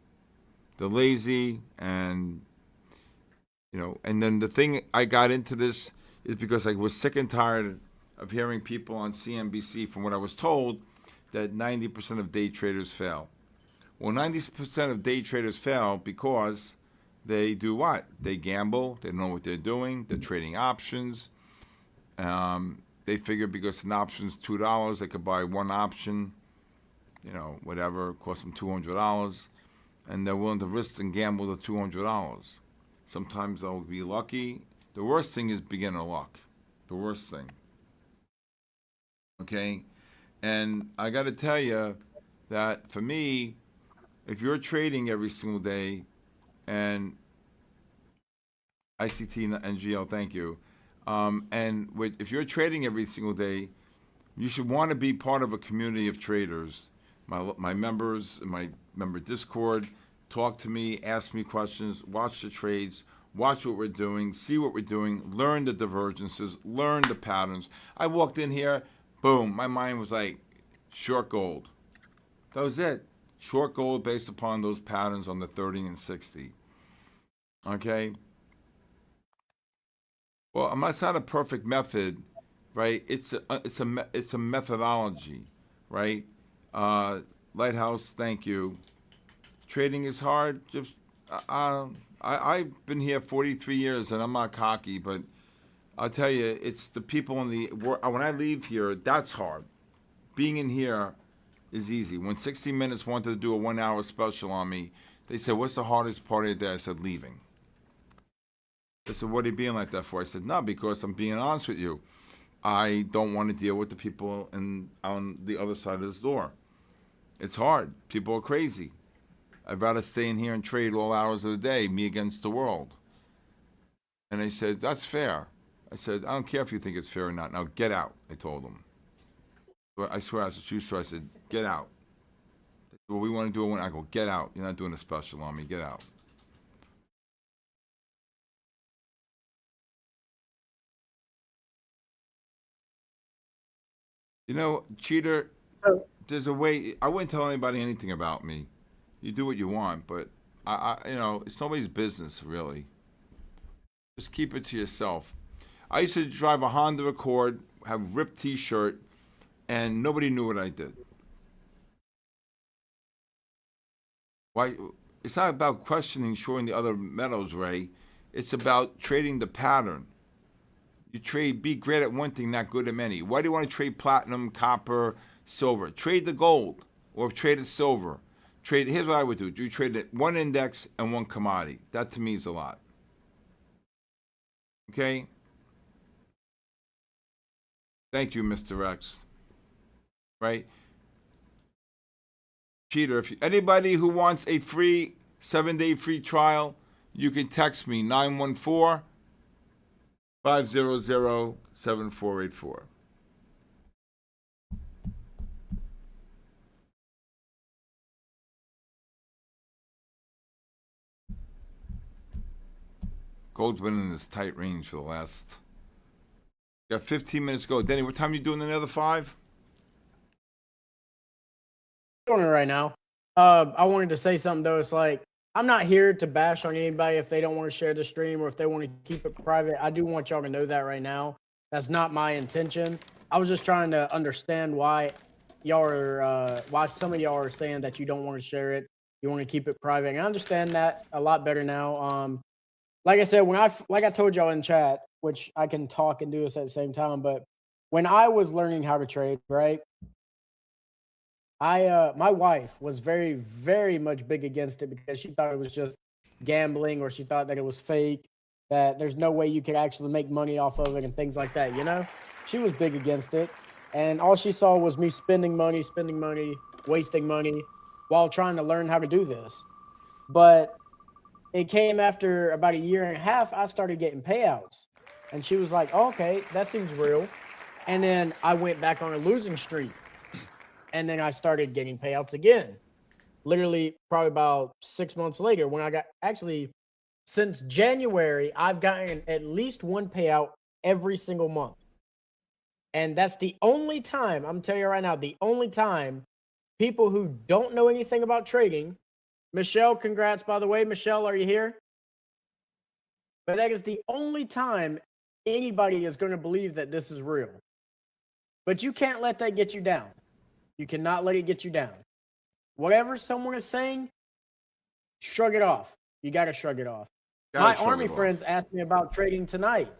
They're lazy, and, you know, and then the thing I got into this is because I was sick and tired of hearing people on CNBC, from what I was told, that 90% of day traders fail. Well, 90% of day traders fail because they do what? They gamble. They don't know what they're doing. They're trading options. They figure because an option's $2, they could buy one option, you know, whatever, cost them $200, and they're willing to risk and gamble the $200. Sometimes they'll be lucky. The worst thing is beginner luck. The worst thing. Okay? And I got to tell you that for me, if you're trading every single day, and ICT NGL, thank you. If you're trading every single day, you should want to be part of a community of traders. My members, my member Discord, talk to me, ask me questions, watch the trades, watch what we're doing, see what we're doing, learn the divergences, learn the patterns. I walked in here, boom, my mind was like, short gold. That was it. Short gold based upon those patterns on the 30 and 60. Okay? Well, it's not a perfect method, right? It's a methodology, right? Lighthouse, thank you. Trading is hard. Just I've been here 43 years, and I'm not cocky, but I'll tell you, it's the people in the when I leave here, that's hard. Being in here is easy. When 60 Minutes wanted to do a 1 hour special on me, they said, "What's the hardest part of the day?" I said, "Leaving." They said, "What are you being like that for?" I said, "No, because I'm being honest with you. I don't want to deal with the people on the other side of this door. It's hard. People are crazy. I'd rather stay in here and trade all hours of the day, me against the world." And they said, "That's fair." I said, "I don't care if you think it's fair or not. Now get out," I told them. But I swear, as a true story, I said, "Get out." They said, "Well, we want to do it." I go, "Get out. You're not doing a special on me. Get out." You know, cheater, So, there's a way. I wouldn't tell anybody anything about me. You do what you want, but it's nobody's business, really. Just keep it to yourself. I used to drive a Honda Accord, have ripped T-shirt, and nobody knew what I did. Why? It's not about questioning, showing the other metals, Ray. It's about trading the pattern. You trade, be great at one thing, not good at many. Why do you want to trade platinum, copper, silver? Trade the gold or trade the silver. Here's what I would do. You trade it one index and one commodity. That to me is a lot. Okay? Thank you, Mr. X. Right? Cheater, if anybody who wants a free 7-day free trial, you can text me 914-500-7484. Gold's been in this tight range for the last. Got 15 minutes to go. Denny, what time are you doing another 5? Doing it right now. I wanted to say something though. It's like I'm not here to bash on anybody if they don't want to share the stream or if they want to keep it private. I do want y'all to know that right now. That's not my intention. I was just trying to understand why y'all are why some of y'all are saying that you don't want to share it. You want to keep it private. And I understand that a lot better now. Like I said, like I told y'all in chat, which I can talk and do this at the same time, but when I was learning how to trade, right? My wife was very, very much big against it because she thought it was just gambling or she thought that it was fake, that there's no way you could actually make money off of it and things like that, you know? She was big against it. And all she saw was me spending money, wasting money while trying to learn how to do this. But it came after about a year and a half, I started getting payouts. And she was like, oh, okay, that seems real. And then I went back on a losing streak. And then I started getting payouts again. Literally, probably about 6 months later, when I got since January, I've gotten at least one payout every single month. And that's the only time, I'm telling you right now, the only time people who don't know anything about trading, Michelle, congrats, by the way. Michelle, are you here? But that is the only time anybody is going to believe that this is real. But you can't let that get you down. You cannot let it get you down. Whatever someone is saying, shrug it off. You got to shrug it off. My Army friends asked me about trading tonight.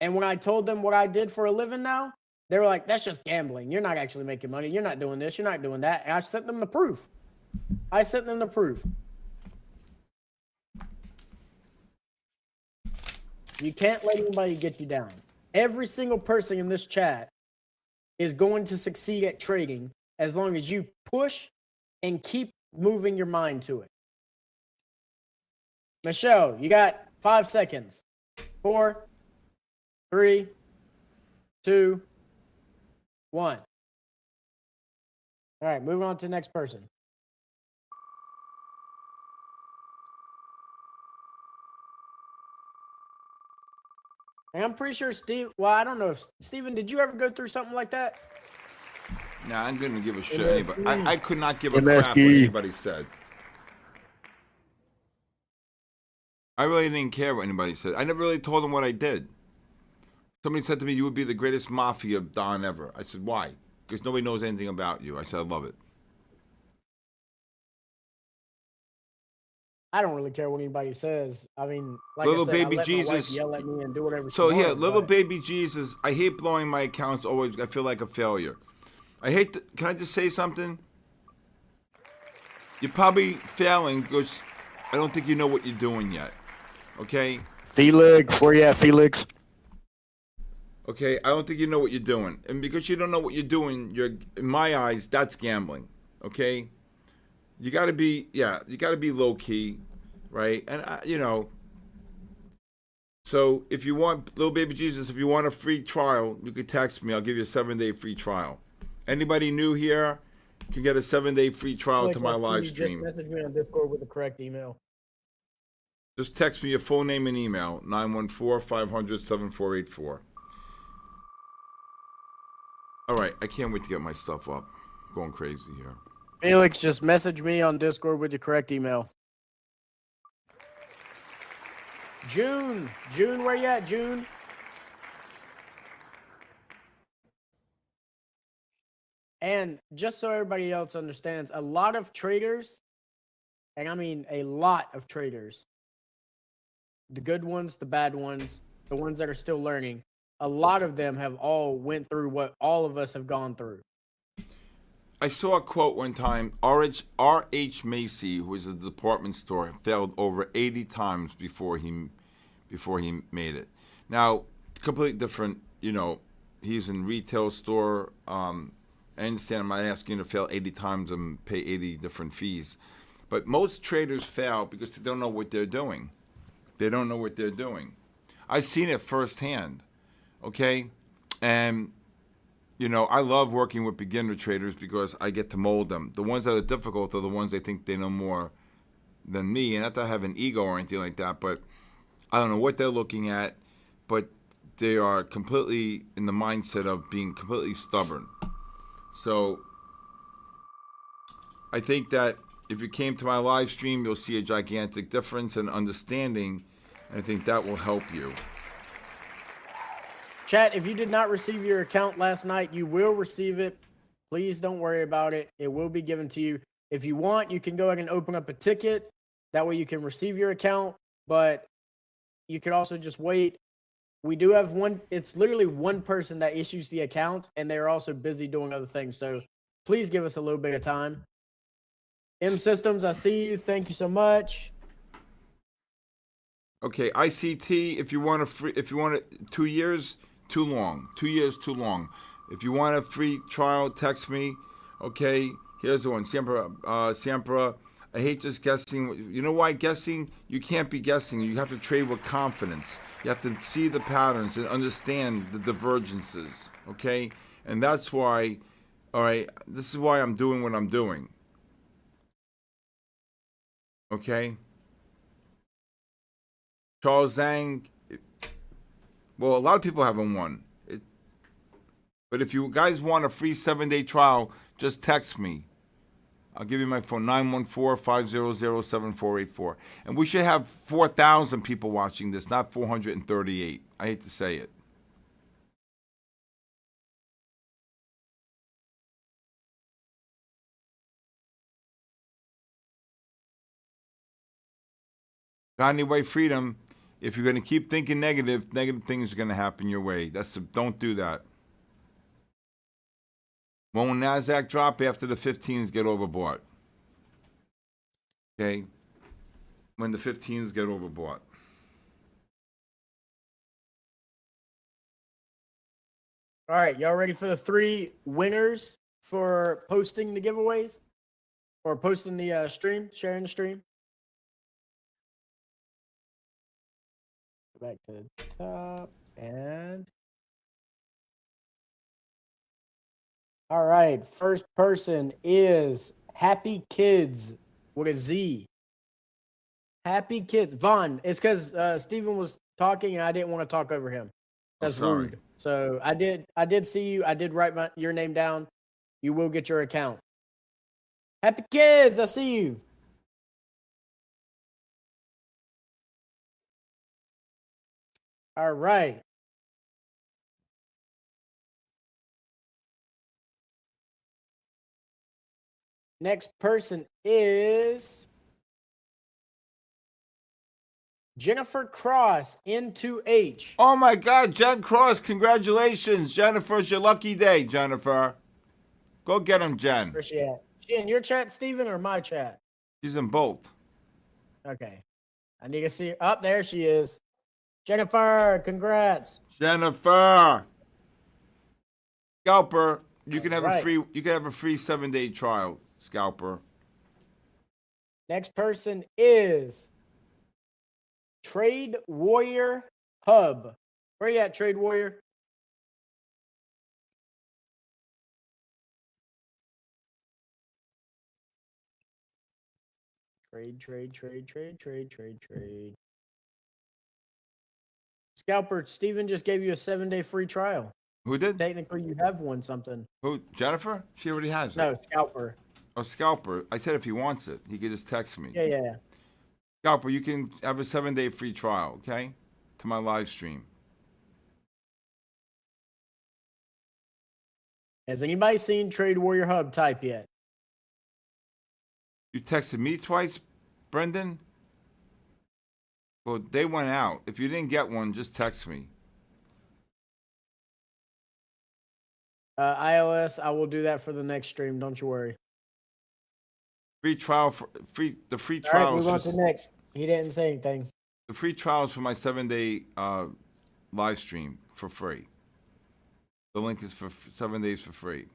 And when I told them what I did for a living now, they were like, that's just gambling. You're not actually making money. You're not doing this. You're not doing that. And I sent them the proof. You can't let anybody get you down. Every single person in this chat is going to succeed at trading as long as you push and keep moving your mind to it. Michelle, you got 5 seconds. 4, 3, 2, 1. All right, moving on to the next person. And I'm pretty sure Steve, well, I don't know if, Steven, did you ever go through something like that? Nah, I'm gonna give a shit. Anybody, I could not give a crap what anybody said. I really didn't care what anybody said. I never really told them what I did. Somebody said to me, "You would be the greatest mafia don ever." I said, "Why?" Because nobody knows anything about you. I said, "I love it." I don't really care what anybody says. I mean, like little I said, baby I let Jesus my wife yell at me and do whatever she So wants, yeah, little but baby Jesus. I hate blowing my accounts. Always, I feel like a failure. I hate. Can I just say something? You're probably failing because I don't think you know what you're doing yet. Okay. Felix, where you at, Felix? Okay, I don't think you know what you're doing, and because you don't know what you're doing, you're, in my eyes, that's gambling. Okay. You got to be, you got to be low key, right? And you know. So if you want, little baby Jesus, if you want a free trial, you could text me. I'll give you a 7-day free trial. Anybody new here can get a 7-day free trial to my live stream. Just message me on Discord with the correct email. Just text me your full name and email, 914-500-7484. All right, I can't wait to get my stuff up. I'm going crazy here. Felix, just message me on Discord with the correct email. June, where you at, June? And just so everybody else understands, a lot of traders, and I mean a lot of traders, the good ones, the bad ones, the ones that are still learning, a lot of them have all went through what all of us have gone through. I saw a quote one time. R.H. Macy, who was a department store, failed over 80 times before he made it. Now, completely different. You know, he's in retail store. I understand. I'm not asking you to fail 80 times and pay 80 different fees, but most traders fail because they don't know what they're doing. They don't know what they're doing. I've seen it firsthand. Okay, and you know, I love working with beginner traders because I get to mold them. The ones that are difficult are the ones I think they know more than me. And not that I have an ego or anything like that, but I don't know what they're looking at, but they are completely in the mindset of being completely stubborn. So I think that if you came to my live stream, you'll see a gigantic difference in understanding. And I think that will help you. Chat, if you did not receive your account last night, you will receive it. Please don't worry about it. It will be given to you. If you want, you can go ahead and open up a ticket. That way you can receive your account, but you could also just wait. We do have one, it's literally one person that issues the account, and they're also busy doing other things. So please give us a little bit of time. M Systems, I see you. Thank you so much. Okay, ICT. If you want it 2 years, too long. 2 years, too long. If you want a free trial, text me. Okay, here's the one. Siempre. I hate just guessing. You know why guessing? You can't be guessing. You have to trade with confidence. You have to see the patterns and understand the divergences. Okay, and that's why. All right, this is why I'm doing what I'm doing. Okay. Charles Zhang. Well, a lot of people haven't won. But if you guys want a free 7-day trial, just text me. I'll give you my phone, 914-500-7484. And we should have 4,000 people watching this, not 438. I hate to say it. Got any way freedom? If you're going to keep thinking negative things are going to happen your way. Don't do that. When NASDAQ drop after the 15s get overbought. Okay? When the 15s get overbought. All right, y'all ready for the 3 winners for posting the giveaways? Or posting the stream, sharing the stream? Go back to the top and... All right, first person is Happy Kids with a Z. Happy Kids. Vaughn, it's because Steven was talking and I didn't want to talk over him. That's rude. So I did see you. I did write your name down. You will get your account. Happy Kids, I see you. All right. Next person is Jennifer Cross, N2H. Oh my God, Jen Cross, congratulations. Jennifer, it's your lucky day, Jennifer. Go get him, Jen. Where's she at? She in your chat, Steven, or my chat? She's in both. Okay. I need to see. Up there she is. Jennifer, congrats. Jennifer. Scalper, you can have Right. a free 7-day trial, Scalper. Next person is Trade Warrior Hub. Where you at, Trade Warrior? Trade. Scalper, Steven just gave you a 7-day free trial. Who did? Technically, you have won something. Who? Jennifer? She already has it. No, Scalper. Oh, Scalper. I said if he wants it, he could just text me. Yeah. Scalper, you can have a 7-day free trial, okay? To my live stream. Has anybody seen Trade Warrior Hub type yet? You texted me twice, Brendan? Well, they went out. If you didn't get one, just text me. iOS, I will do that for the next stream. Don't you worry. Free trial for free. The free All right, trials. move on to next. He didn't say anything. The free trials for my 7-day live stream for free. The link is for 7 days for free.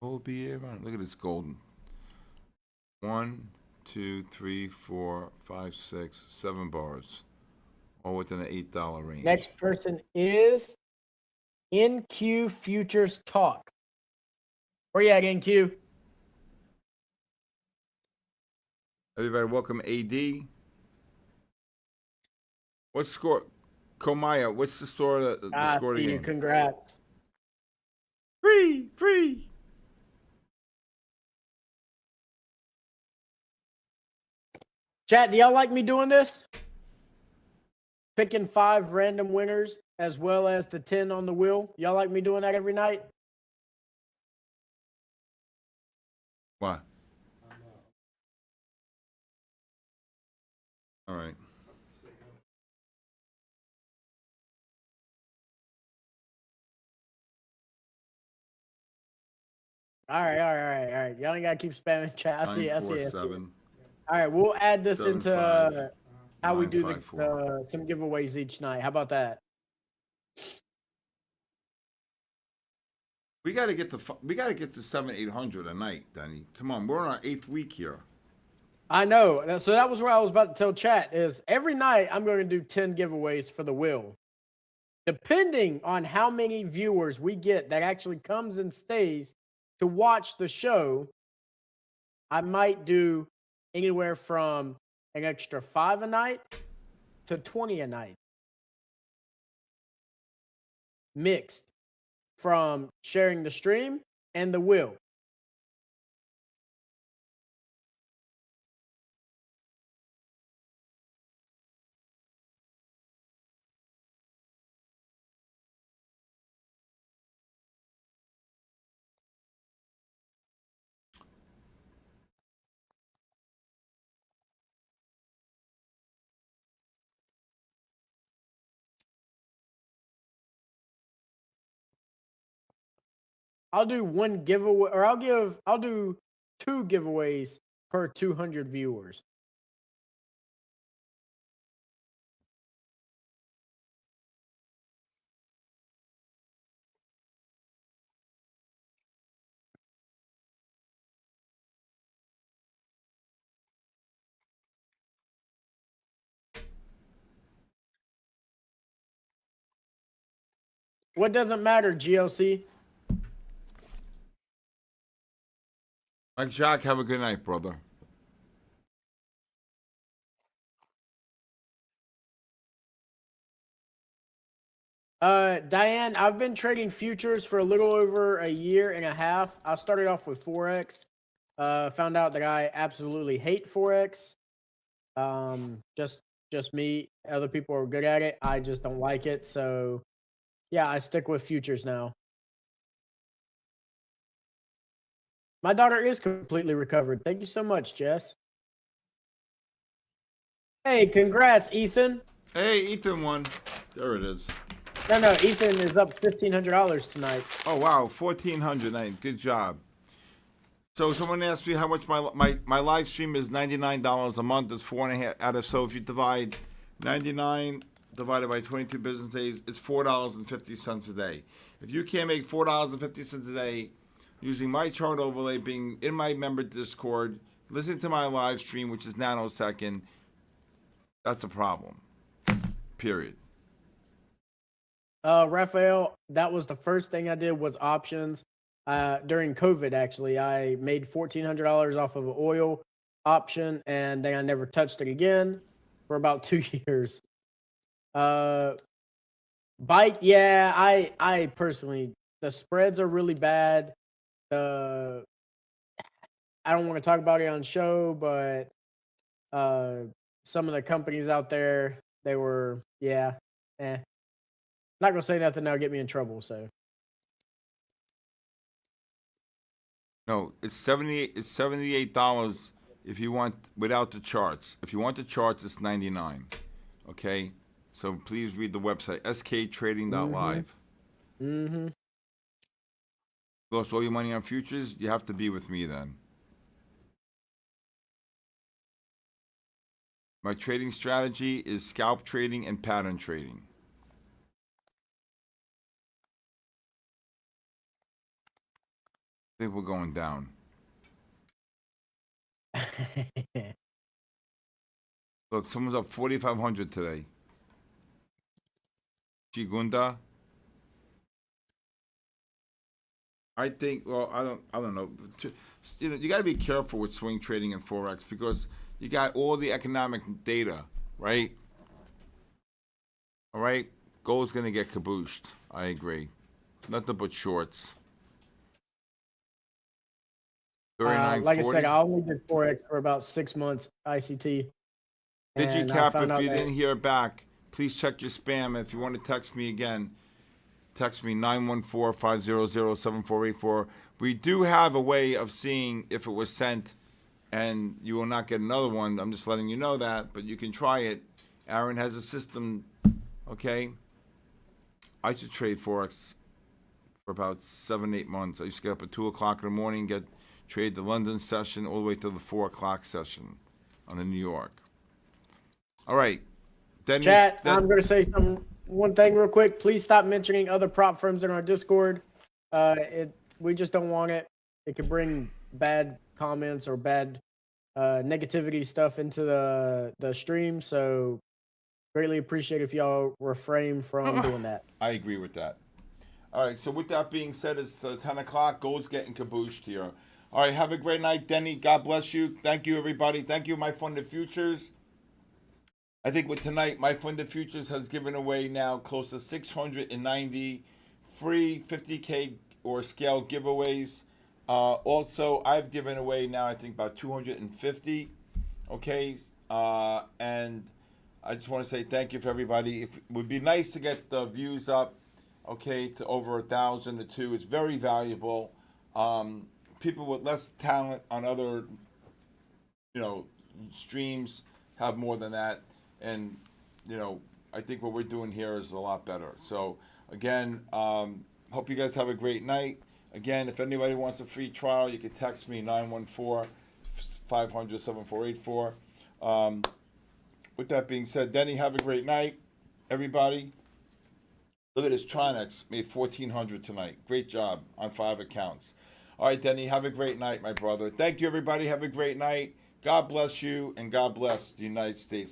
We'll be around. Look at this golden. 1, 2, 3, 4, 5, 6, 7 bars, all within an $8 range. Next person is NQ Futures Talk. Where you at, NQ? Everybody, welcome AD. What score? Komaya, what's the score? The score of the See you. game? Congrats. Free. Chat, do y'all like me doing this? Picking 5 random winners as well as the 10 on the wheel. Y'all like me doing that every night? What? All right. All right. Y'all ain't gotta keep spamming chat. I see it. 947. All right, we'll add this 7, into 5, how we 9, do 5, 4. some giveaways each night. How about that? We got to get to 700-800 a night, Danny. Come on, we're on our 8th week here. I know. So that was what I was about to tell chat is every night I'm going to do 10 giveaways for the wheel. Depending on how many viewers we get that actually comes and stays to watch the show, I might do anywhere from an extra 5 a night to 20 a night. Mixed from sharing the stream and the wheel. I'll do one giveaway, or I'll do 2 giveaways per 200 viewers. What doesn't matter, GLC? Mike Jack, have a good night, brother. Diane, I've been trading futures for a little over a year and a half. I started off with Forex. Found out that I absolutely hate Forex. Just me. Other people are good at it. I just don't like it. So, yeah, I stick with futures now. My daughter is completely recovered. Thank you so much, Jess. Hey, congrats, Ethan. Hey, Ethan won. There it is. No, Ethan is up $1,500 tonight. Oh wow, 1,400 night. Good job. So someone asked me how much my live stream is. $99 a month. It's 4.5 out of. So if you divide 99 divided by 22 business days, it's $4.50 a day. If you can't make $4.50 a day using my chart overlay, being in my member Discord, listening to my live stream, which is nanosecond, that's a problem. Period. Raphael, that was the first thing I did was options. During COVID, actually, I made $1,400 off of an oil option, and then I never touched it again for about 2 years. Bike, yeah, I personally, the spreads are really bad. I don't want to talk about it on show, but some of the companies out there, they were, not gonna say nothing that'll get me in trouble. So No, it's $78 if you want without the charts. If you want the charts, it's $99. Okay, so please read the website sktrading.live. mm-hmm. Lost all your money on futures? You have to be with me then. My trading strategy is scalp trading and pattern trading. I think we're going down. Look, someone's up 4,500 today. Chigunda. I think. Well, I don't know. You know, you got to be careful with swing trading and forex because You got all the economic data, right? All right, gold's gonna get cabooshed. I agree. Nothing but shorts. 39.40. Like I said, I only did Forex for about 6 months ICT. And I Digicap, found if out you that- didn't hear back, please check your spam. If you want to text me again, text me 914-500-7484. We do have a way of seeing if it was sent, and you will not get another one. I'm just letting you know that, but you can try it. Aaron has a system, okay? I used to trade Forex for about 7, 8 months. I used to get up at 2 o'clock in the morning, trade the London session all the way to the 4 o'clock session on the New York. All right. Then Chat, I'm going to say one thing real quick. Please stop mentioning other prop firms in our Discord. We just don't want it. It could bring bad comments or bad negativity stuff into the stream. So greatly appreciate if y'all refrain from doing that. I agree with that. All right. So with that being said, it's 10 o'clock. Gold's getting cabooshed here. All right. Have a great night, Denny. God bless you. Thank you, everybody. Thank you, My Funded Futures. I think with tonight, My Funded Futures has given away now close to 690 free 50K or scale giveaways. Also, I've given away now, I think, about 250. Okay. And I just want to say thank you for everybody. It would be nice to get the views up, okay, to over 1,000 to 2. It's very valuable. People with less talent on other, streams have more than that. And, I think what we're doing here is a lot better. So, again, hope you guys have a great night. Again, if anybody wants a free trial, you can text me 914-500-7484. With that being said, Denny, have a great night, everybody. Look at this, Trinex made 1,400 tonight. Great job on 5 accounts. All right, Denny, have a great night, my brother. Thank you, everybody. Have a great night. God bless you, and God bless the United States.